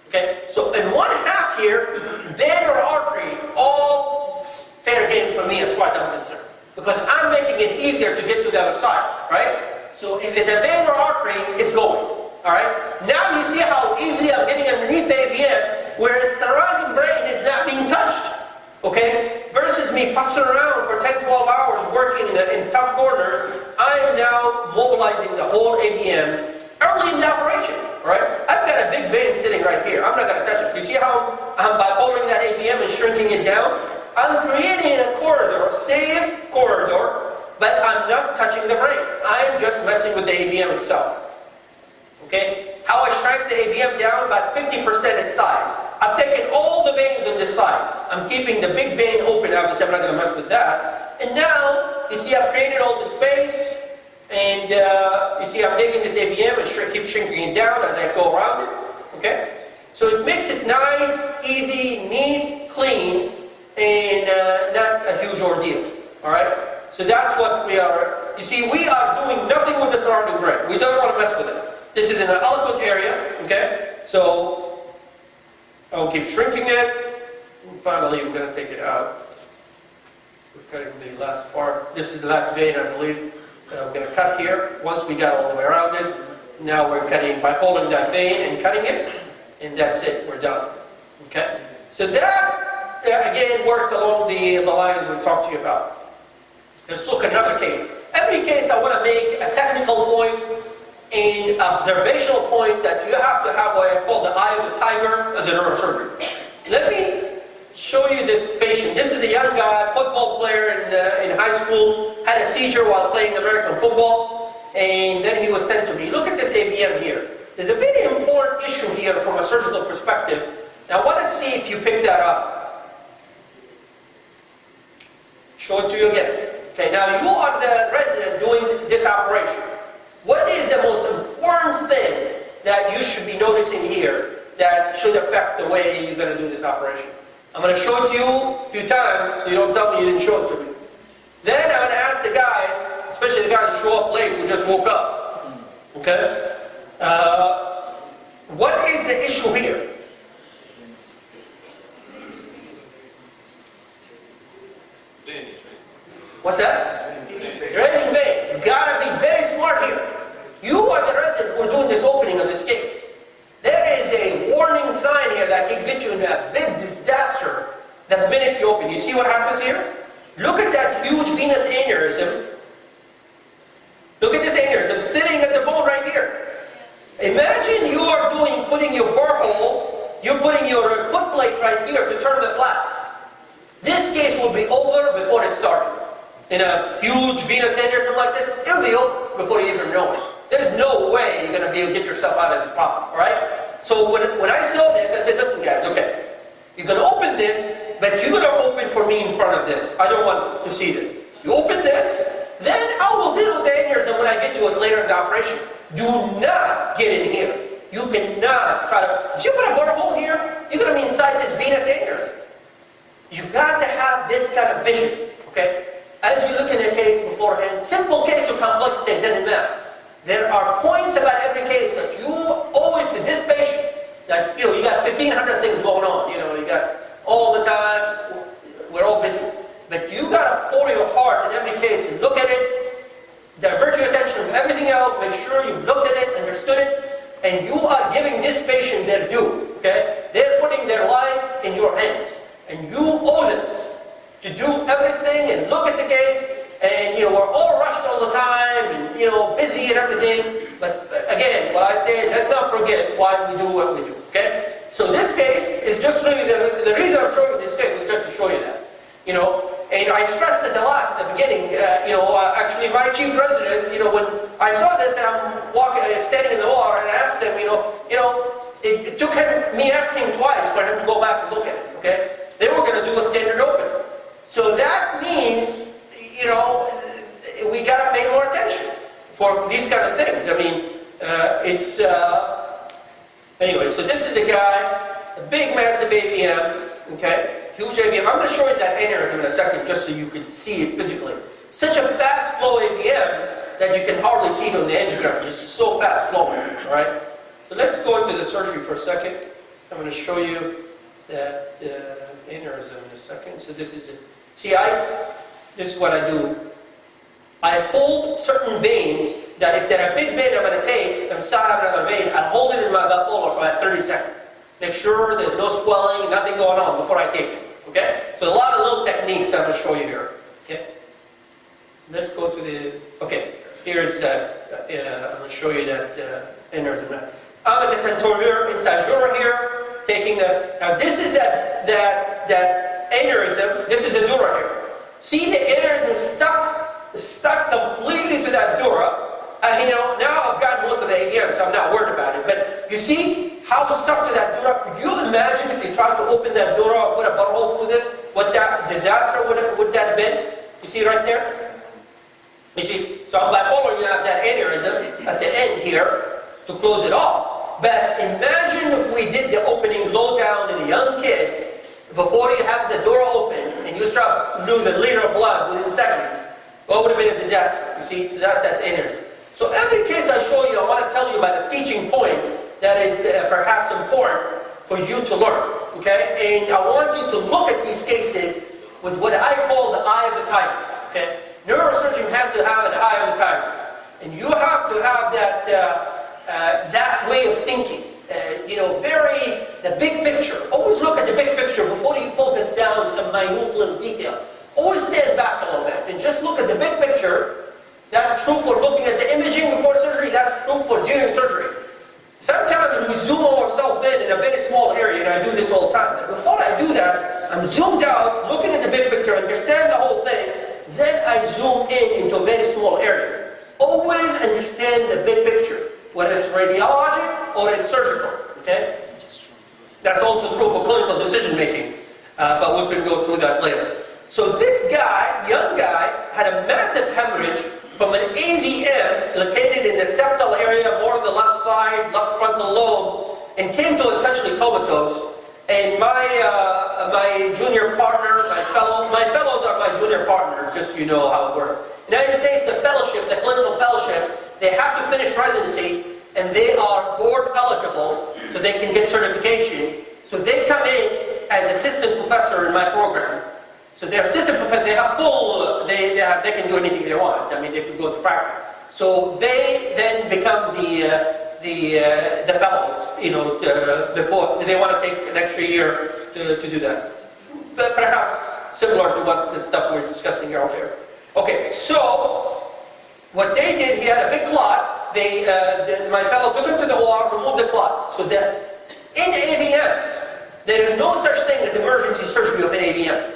Okay, so in one half here, vein or artery, all fair game for me as far as I'm concerned. Because I'm making it easier to get to the other side, right? So if it's a vein or artery, it's going, all right? Now you see how easily I'm getting underneath the AVM, whereas surrounding brain is not being touched, okay? Versus me putzing around for 10, 12 hours working in tough corners, I am now mobilizing the whole AVM early in the operation, all right? I've got a big vein sitting right here. I'm not going to touch it. You see how I'm bipolaring that AVM and shrinking it down? I'm creating a corridor, safe corridor, but I'm not touching the brain. I'm just messing with the AVM itself. Okay? How I shrank the AVM down, about 50% its size. I've taken all the veins on this side. I'm keeping the big vein open, obviously I'm not going to mess with that. And now, you see I've created all the space, and you see I'm taking this AVM and keep shrinking it down as I go around it. Okay? So it makes it nice, easy, neat, clean, and not a huge ordeal. Alright? So that's what we are. You see, we are doing nothing with the surrounding brain. We don't want to mess with it. This is an eloquent area. Okay? So I'll keep shrinking it. And finally, we're going to take it out. We're cutting the last part. This is the last vein, I believe. We're going to cut here. Once we got all the way around it, now we're cutting by pulling that vein and cutting it. And that's it. We're done. Okay? So that, again, works along the lines we've talked to you about. Let's look at another case. Every case I want to make a technical point, an observational point that you have to have what I call the eye of the tiger as a neurosurgeon. Let me show you this patient. This is a young guy, football player in high school, had a seizure while playing American football, and then he was sent to me. Look at this AVM here. There's a very important issue here from a surgical perspective. Now I want to see if you pick that up. Show it to you again. Okay, now you are the resident doing this operation. What is the most important thing that you should be noticing here that should affect the way you're going to do this operation? I'm going to show it to you a few times so you don't tell me you didn't show it to me. Then I'm going to ask the guys, especially the guys who show up late who just woke up. Okay? What is the issue here? What's that? Draining vein. You gotta be very smart here. You are the resident who are doing this opening of this case. There is a warning sign here that can get you in a big disaster the minute you open. You see what happens here? Look at that huge venous aneurysm. Look at this aneurysm sitting at the bone right here. Imagine you are putting your burr hole, you're putting your foot plate right here to turn the flap. This case will be over before it started. In a huge venous aneurysm like this, it'll be over before you even know it. There's no way you're going to be able to get yourself out of this problem, all right? So when I saw this, I said, listen guys, okay, you're going to open this, but you're going to open for me in front of this. I don't want to see this. You open this, then I will deal with the aneurysm when I get to it later in the operation. Do not get in here. You cannot try to, if you put a burr hole here, you're going to be inside this venous aneurysm. You got to have this kind of vision, okay? As you look in a case beforehand, simple case or complex case, doesn't matter. There are points about every case that you owe it to this patient. That, you got 1,500 things going on. You got all the time. We're all busy. But you got to pour your heart in every case and look at it, divert your attention from everything else, make sure you looked at it, understood it, and you are giving this patient their due. Okay? They're putting their life in your hands. And you owe them to do everything and look at the case, and we're all rushed all the time, and busy and everything. But again, what I say, let's not forget why we do what we do. Okay? So this case is just really the reason I'm showing you this case was just to show you that. And I stressed it a lot at the beginning. Actually, my chief resident, when I saw this and I'm standing in the OR and I asked him, it took me asking twice for him to go back and look at it. Okay? They were going to do a standard open. So that means, we got to pay more attention for these kind of things. I mean, anyway, so this is a guy, a big, massive AVM, okay? Huge AVM. I'm going to show you that aneurysm in a second just so you can see it physically. Such a fast flow AVM that you can hardly see it on the angiogram. Just so fast flowing, all right? So let's go into the surgery for a second. I'm going to show you that aneurysm in a second. So this is it. See, this is what I do. I hold certain veins that if they're a big vein I'm going to take, and still have another vein, I hold it in my bipolar for about 30 seconds. Make sure there's no swelling, nothing going on before I take it. Okay? So a lot of little techniques I'm going to show you here. Okay? Let's go to the, okay, here's, I'm going to show you that aneurysm. I'm at the tentorial incisura here, taking the, now this is that aneurysm, this is a dura here. See the aneurysm stuck completely to that dura. Now I've got most of the AVM, so I'm not worried about it. But you see how it's stuck to that dura? Could you imagine if you tried to open that dura or put a butthole through this? What that disaster would that have been? You see right there? You see, so I'm bipolar, you have that aneurysm at the end here to close it off. But imagine if we did the opening low down in a young kid before you have the door open and you start losing a liter of blood within seconds. What would have been a disaster? You see, so that's that aneurysm. So every case I show you, I want to tell you about a teaching point that is perhaps important for you to learn. Okay? And I want you to look at these cases with what I call the eye of the tiger. Okay? Neurosurgeon has to have an eye of the tiger. And you have to have that way of thinking. Very the big picture. Always look at the big picture before you focus down on some minute little detail. Always stand back a little bit and just look at the big picture. That's true for looking at the imaging before surgery. That's true for during surgery. Sometimes we zoom ourselves in a very small area, and I do this all the time. But before I do that, I'm zoomed out, looking at the big picture, understand the whole thing, then I zoom in into a very small area. Always understand the big picture, whether it's radiologic or it's surgical. Okay? That's also true for clinical decision making, but we can go through that later. So this guy, young guy, had a massive hemorrhage from an AVM located in the septal area, more on the left side, left frontal lobe, and came to essentially comatose. And my junior partner, my fellows are my junior partners, just so you know how it works. United States, the fellowship, the clinical fellowship, they have to finish residency, and they are board eligible, so they can get certification. So they come in as assistant professor in my program. So they're assistant professors, they have full, they can do anything they want. I mean, they can go to practice. So they then become the fellows, you know, before, so they want to take an extra year to do that. But perhaps similar to what the stuff we were discussing earlier. Okay, so what they did, he had a big clot. My fellow took him to the OR, removed the clot. So that in AVMs, there is no such thing as emergency surgery of an AVM.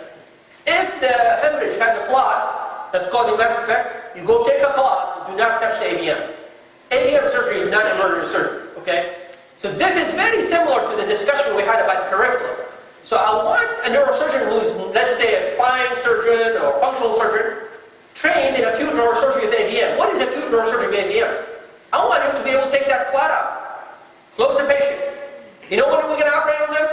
If the hemorrhage has a clot that's causing mass effect, you go take a clot, do not touch the AVM. AVM surgery is not emergency surgery, okay? So this is very similar to the discussion we had about curriculum. So I want a neurosurgeon who's, let's say, a spine surgeon or functional surgeon, trained in acute neurosurgery of AVM. What is acute neurosurgery of AVM? I want him to be able to take that clot out, close the patient. You know when are we going to operate on them?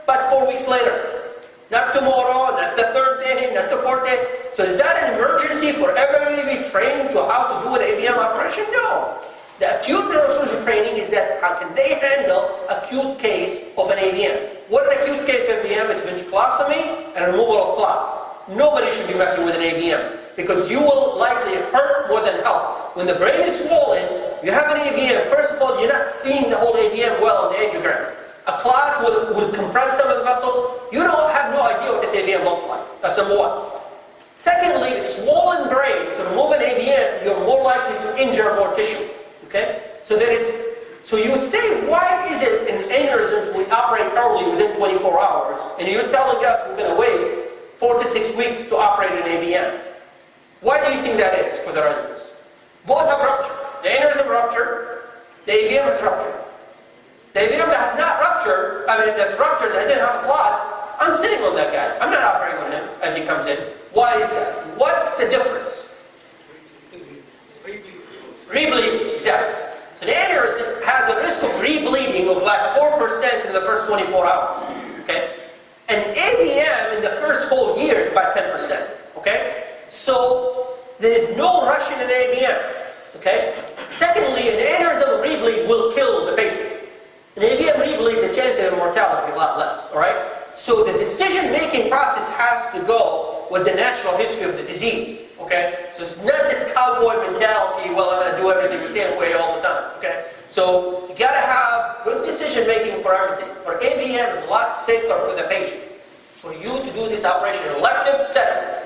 About 4 weeks later. Not tomorrow, not the third day, not the fourth day. So is that an emergency for everybody to be trained to how to do an AVM operation? No. The acute neurosurgery training is that how can they handle acute case of an AVM. What an acute case of AVM is ventriculostomy and removal of clot. Nobody should be messing with an AVM because you will likely hurt more than help. When the brain is swollen, you have an AVM. First of all, you're not seeing the whole AVM well on the angiogram. A clot will compress some of the vessels. You don't have no idea what this AVM looks like. That's number one. Secondly, a swollen brain, to remove an AVM, you're more likely to injure more tissue. Okay? So you say, why is it in aneurysms we operate early within 24 hours, and you're telling us we're going to wait 4 to 6 weeks to operate an AVM? Why do you think that is for the residents? Both have ruptured. The aneurysm ruptured, the AVM is ruptured. The AVM that has not ruptured, that's ruptured, that didn't have a clot, I'm sitting on that guy. I'm not operating on him as he comes in. Why is that? What's the difference? Rebleeding, exactly. So the aneurysm has a risk of rebleeding of like 4% in the first 24 hours. Okay? And AVM in the first whole year is about 10%. Okay? So there is no rush in an AVM. Okay? Secondly, an aneurysm rebleed will kill the patient. An AVM rebleed, the chance of mortality is a lot less. Alright? So the decision-making process has to go with the natural history of the disease. Okay? So it's not this cowboy mentality, well, I'm going to do everything the same way all the time. Okay? So you got to have good decision-making for everything. For AVM, it's a lot safer for the patient. For you to do this operation in an elective setting.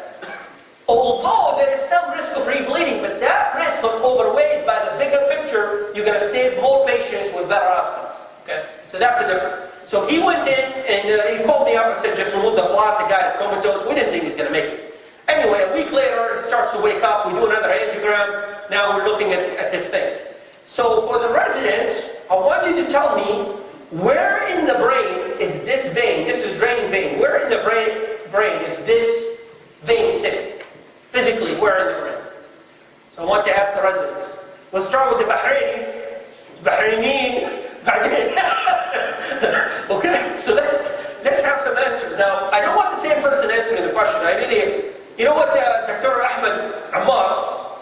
Although there is some risk of rebleeding, but that risk is overweighed by the bigger picture, you're going to save more patients with better outcomes. Okay? So that's the difference. So he went in and he called me up and said, just remove the clot, the guy is comatose. We didn't think he's going to make it. Anyway, a week later, he starts to wake up. We do another angiogram. Now we're looking at this thing. So for the residents, I want you to tell me, where in the brain is this vein? This is draining vein. Where in the brain is this vein sitting? Physically, where in the brain? So I want to ask the residents. We'll start with the Bahrainis. Bahraini. Okay, so let's have some answers. Now, I don't want the same person answering the question. You know what, Dr. Ahmed Ammar,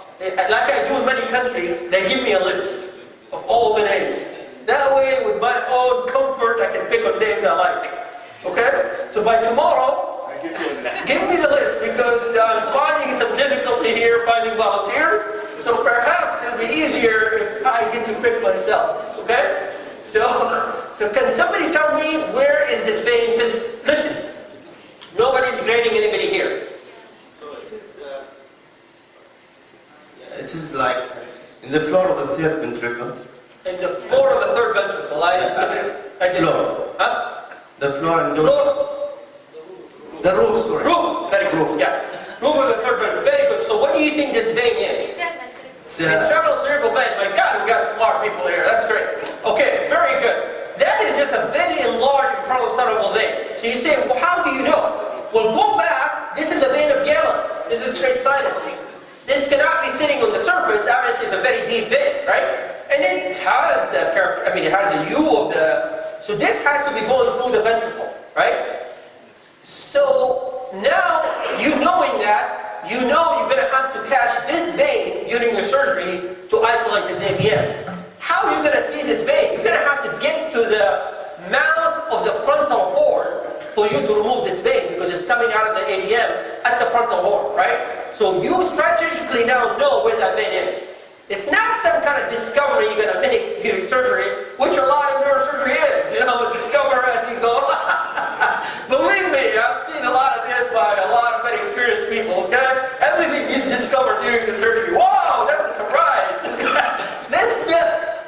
like I do in many countries, they give me a list of all the names. That way, with my own comfort, I can pick on names I like. Okay? So by tomorrow, give me the list, because I'm finding some difficulty here finding volunteers. So perhaps it'll be easier if I get to pick myself. Okay? So So can somebody tell me where is this vein physically? Listen, nobody's grading anybody here. So it is like in the floor of the third ventricle. In the floor of the third ventricle. Floor. Huh? The floor and the floor. The roof, sorry. Roof. Very good. Roof. Yeah. Roof of the third ventricle. Very good. So what do you think this vein is? Internal cerebral vein. My God, we got smart people here. That's great. Okay, very good. That is just a very enlarged internal cerebral vein. So you say, well, how do you know? Well, go back. This is the vein of Galen. This is straight sinus. This cannot be sitting on the surface. Obviously, it's a very deep vein, right? And it has the character. I mean, it has a U of the. So this has to be going through the ventricle, right? So now, you knowing that, you know you're going to have to catch this vein during your surgery to isolate this AVM. How are you going to see this vein? You're going to have to get to the mouth of the frontal horn for you to remove this vein because it's coming out of the AVM at the frontal horn, right? So you strategically now know where that vein is. It's not some kind of discovery you're going to make during surgery, which a lot of neurosurgery is. You know, discover as you go. Believe me, I've seen a lot of this by a lot of very experienced people, okay? Everything is discovered during the surgery. Wow, that's a surprise.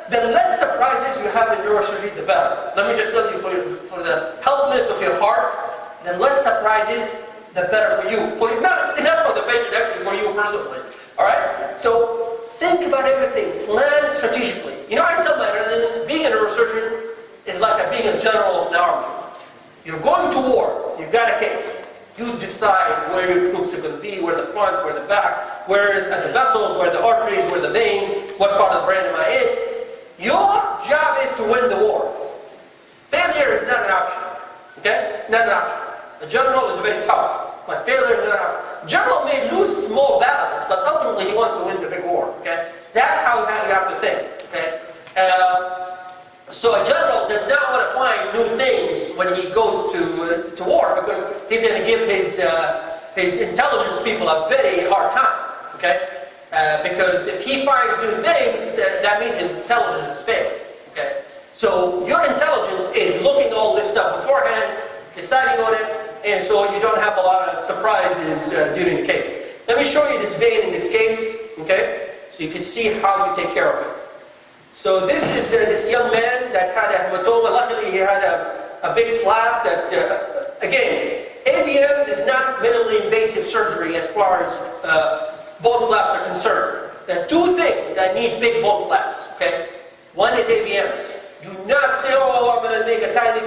The less surprises you have in neurosurgery, the better. Let me just tell you, for the healthiness of your heart, the less surprises, the better for you. Not for the patient, actually, for you personally. Alright? So, think about everything. Plan strategically. You know, I tell my residents, being a neurosurgeon is like being a general of an army. You're going to war. You've got a case. You decide where your troops are going to be, where the front, where the back, where are the vessels, where the arteries, where the veins, what part of the brain am I in. Your job is to win the war. Failure is not an option. Okay? Not an option. A general is very tough, but failure is not an option. General may lose small battles, but ultimately he wants to win the big war. Okay? That's how you have to think. Okay? So a general does not want to find new things when he goes to war because he's going to give his intelligence people a very hard time. Okay? Because if he finds new things, that means his intelligence is failed. Okay? So your intelligence is looking at all this stuff beforehand, deciding on it, and so you don't have a lot of surprises during the case. Let me show you this vein in this case, okay? So you can see how you take care of it. So this is this young man that had a hematoma. Luckily, he had a big flap that, again, AVMs is not minimally invasive surgery as far as bone flaps are concerned. There are two things that need big bone flaps, okay? One is AVMs. Do not say, oh, I'm going to make a tiny...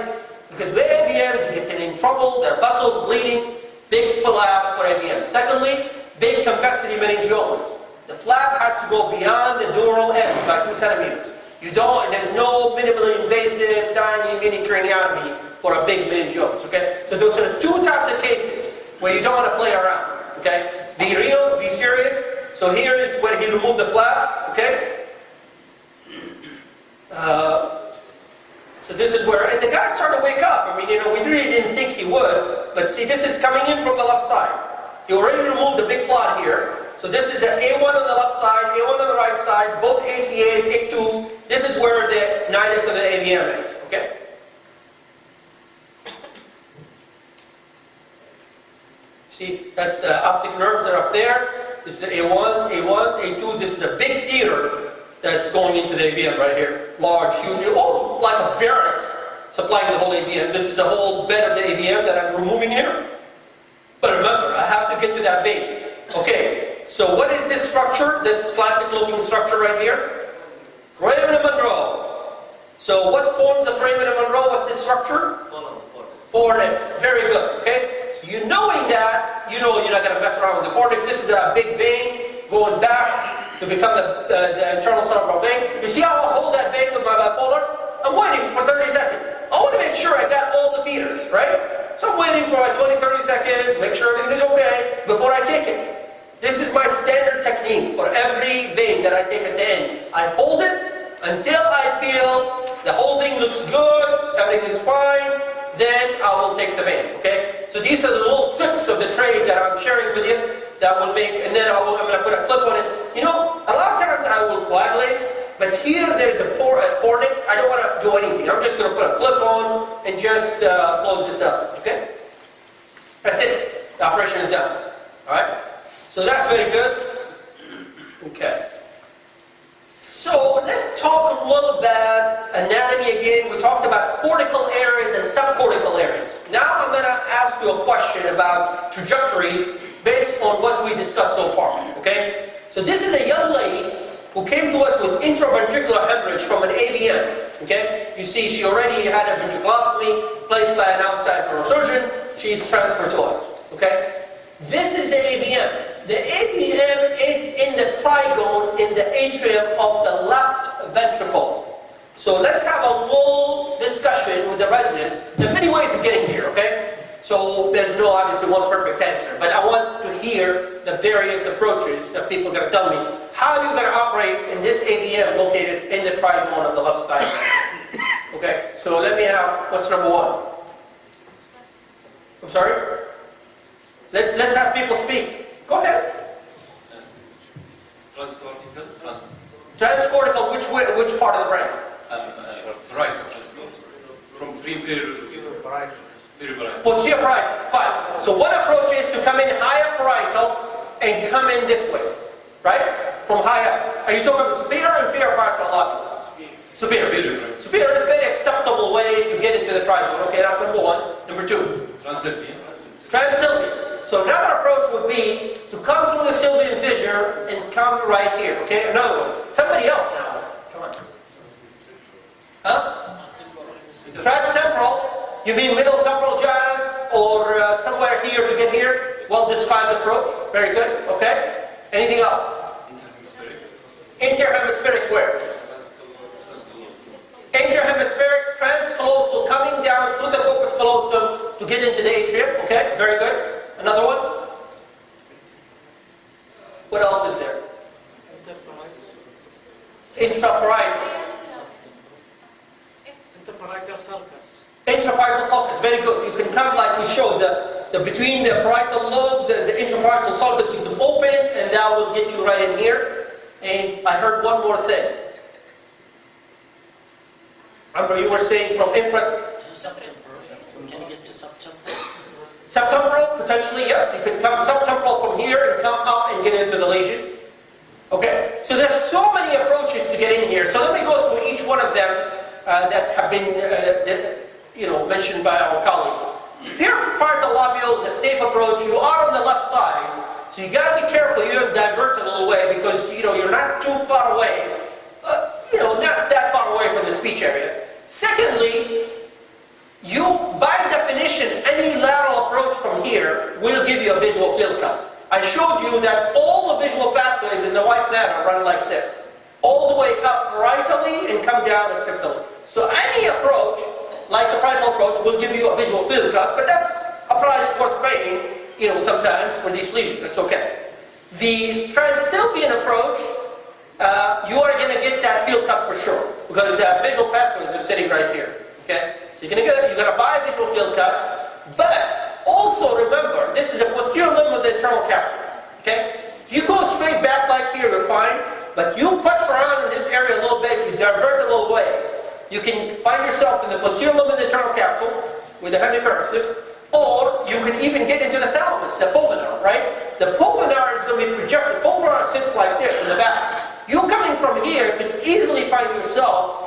Because with AVMs, you get in trouble, there are vessels bleeding, big flap for AVMs. Secondly, big convexity meningiomas. The flap has to go beyond the dural end by 2 centimeters. There's no minimally invasive, tiny mini craniotomy for a big meningiomas, okay? So those are the two types of cases where you don't want to play around, okay? Be real, be serious. So here is where he removed the flap, okay? So this is where, and the guy started to wake up. I mean, you know, we really didn't think he would, but see, this is coming in from the left side. He already removed the big clot here. So this is an A1 on the left side, A1 on the right side, both ACAs, A2s. This is where the nidus of the AVM is, okay? See, that's the optic nerves that are up there. This is the A1s, A2s. This is a big theater that's going into the AVM right here. Large, huge, almost like a pharynx supplying the whole AVM. This is the whole bed of the AVM that I'm removing here. But remember, I have to get to that vein. Okay, so what is this structure? This classic looking structure right here? Foramen Monroe. So what forms the foramen Monroe? What's this structure? Fornix. Very good, okay? So you knowing that, you know you're not going to mess around with the fornix. This is a big vein going back to become the internal cerebral vein. You see how I hold that vein with my bipolar? I'm waiting for 30 seconds. I want to make sure I got all the feeders, right? So I'm waiting for like 20, 30 seconds, make sure everything is okay before I take it. This is my standard technique for every vein that I take at the end. I hold it until I feel the whole thing looks good, everything is fine, then I will take the vein, okay? So these are the little tricks of the trade that I'm sharing with you that will make, and then I'm going to put a clip on it. You know, a lot of times I will coagulate, but here there's a fornix. I don't want to do anything. I'm just going to put a clip on and just close this up. Okay? That's it. The operation is done. Alright? So that's very good. Okay. So let's talk a little about anatomy again. We talked about cortical areas and subcortical areas. Now I'm going to ask you a question about trajectories based on what we discussed so far. Okay? So this is a young lady who came to us with intraventricular hemorrhage from an AVM. Okay? You see she already had a ventriculostomy placed by an outside neurosurgeon. She's transferred to us. Okay? This is the AVM. The AVM is in the trigone in the atrium of the left ventricle. So let's have a little discussion with the residents. There are many ways of getting here, okay? So there's no obviously one perfect answer, but I want to hear the various approaches that people are going to tell me. How are you going to operate in this AVM located in the trigone on the left side? Okay, so let me have, what's number one? I'm sorry? Let's have people speak. Go ahead. Transcortical. Transcortical, which part of the brain? Right. From three periods. Posterior parietal. Fine. So one approach is to come in higher parietal and come in this way. Right? From high up. Are you talking about superior or inferior parietal lobule? Superior. Superior is a very acceptable way to get into the trigone. Okay, that's number one. Number two. Transsylvian. So another approach would be to come through the sylvian fissure and come right here. Okay, another one. Somebody else now. Come on. Huh? Transtemporal. You mean middle temporal gyrus or somewhere here to get here? Well-described approach. Very good. Okay. Anything else? Interhemispheric where? Interhemispheric transcallosal coming down through the corpus callosum to get into the atrium. Okay. Very good. Another one? What else is there? Intraparietal. Interparietal sulcus. Intraparietal sulcus, very good. You can come like we showed, the between the parietal lobes, there's the intraparietal sulcus you can open, and that will get you right in here. And I heard one more thing. Remember you were saying from infra... Can you get to subtemporal? Subtemporal, potentially, yes. You can come subtemporal from here and come up and get into the lesion. Okay, so there's so many approaches to get in here. So let me go through each one of them that have been mentioned by our colleagues. Superior parietal lobule is a safe approach. You are on the left side, so you got to be careful. You don't divert a little way because you're not too far away. Not that far away from the speech area. Secondly, you, by definition, any lateral approach from here will give you a visual field cut. I showed you that all the visual pathways in the white matter run like this. All the way up parietally and come down occidentally. So any approach, like the parietal approach, will give you a visual field cut, but that's a price worth paying, sometimes for these lesions. That's okay. The transsylvian approach, you are going to get that field cut for sure, because the visual pathways are sitting right here. Okay? So you're going to buy a visual field cut, but also remember, this is a posterior limb of the internal capsule. Okay? If you go straight back like here, you're fine, but you punch around in this area a little bit, you divert a little way, you can find yourself in the posterior limb of the internal capsule with the hemiparesis, or you can even get into the thalamus, the pulvinar, right? The pulvinar is going to be projected. The pulvinar sits like this in the back. You coming from here can easily find yourself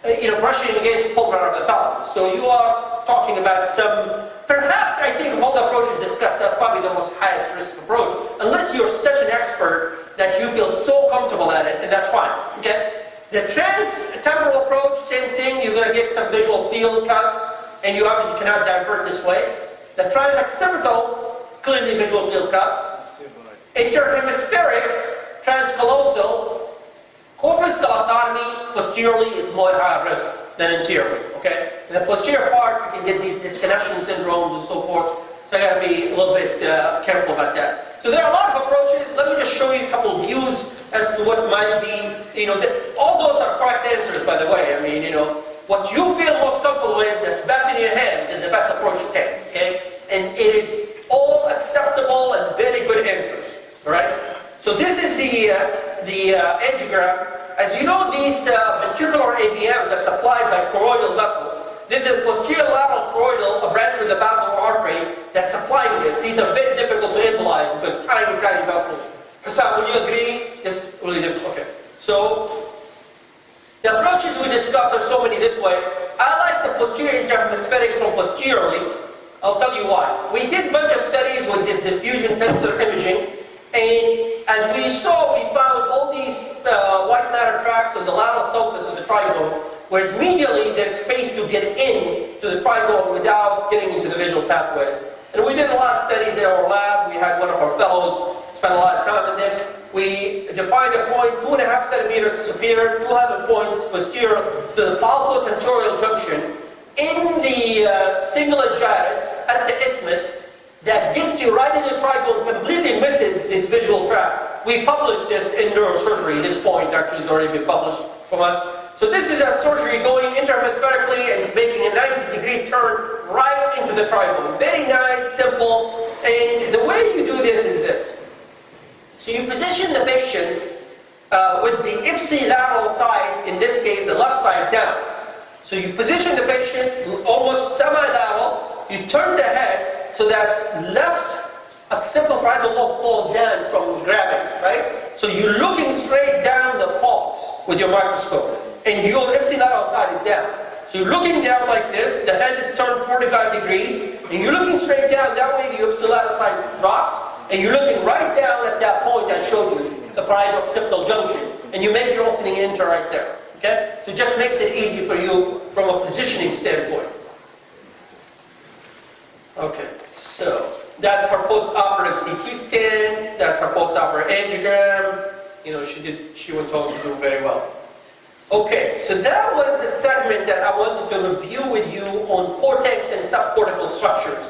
brushing against the pulvinar of the thalamus. So you are talking about some, perhaps I think of all the approaches discussed, that's probably the most highest risk approach, unless you're such an expert that you feel so comfortable at it, and that's fine. Okay? The transtemporal approach, same thing, you're going to get some visual field cuts, and you obviously cannot divert this way. The transoccipital, clearly visual field cut. Interhemispheric, transcallosal, corpus callosotomy, posteriorly is more high risk than anteriorly. Okay? In the posterior part, you can get these disconnection syndromes and so forth. So I got to be a little bit careful about that. So there are a lot of approaches. Let me just show you a couple of views as to what might be. All those are correct answers, by the way. I mean, what you feel most comfortable with, that's best in your hands, is the best approach to take. Okay? And it is all acceptable and very good answers. All right? So this is the angiogram. As you know, these ventricular AVMs are supplied by choroidal vessels. Then the posterior lateral choroidal, a branch of the basilar artery that's supplying this. These are very difficult to embolize because tiny, tiny vessels. Hassan, will you agree? It's really difficult. Okay. So, the approaches we discuss are so many this way. I like the posterior interhemispheric from posteriorly. I'll tell you why. We did a bunch of studies with this diffusion tensor imaging, and as we saw, we found all these white matter tracts on the lateral surface of the trigone, whereas medially there's space to get in to the trigone without getting into the visual pathways. And we did a lot of studies in our lab. We had one of our fellows spend a lot of time on this. We defined a point 2.5 centimeters superior, 2 points posterior to the falco-tentorial junction in the cingulate gyrus at the isthmus that gets you right into the trigone, completely misses this visual tract. We published this in Neurosurgery. This point actually has already been published from us. So this is a surgery going interhemispherically and making a 90-degree turn right into the trigone. Very nice, simple, and the way you do this is this. So you position the patient with the ipsilateral side, in this case the left side, down. So you position the patient almost semi-lateral, you turn the head so that left occipital parietal lobe falls down from grabbing, right? So you're looking straight down the falx with your microscope, and your ipsilateral side is down. So you're looking down like this, the head is turned 45 degrees, and you're looking straight down, that way the ipsilateral side drops, and you're looking right down at that point I showed you, the parietal occipital junction, and you make your opening and enter right there. Okay? So it just makes it easy for you from a positioning standpoint. Okay, so that's her post-operative CT scan, that's her post-operative angiogram. You know, she went home to do very well. Okay, so that was the segment that I wanted to review with you on cortex and subcortical structures.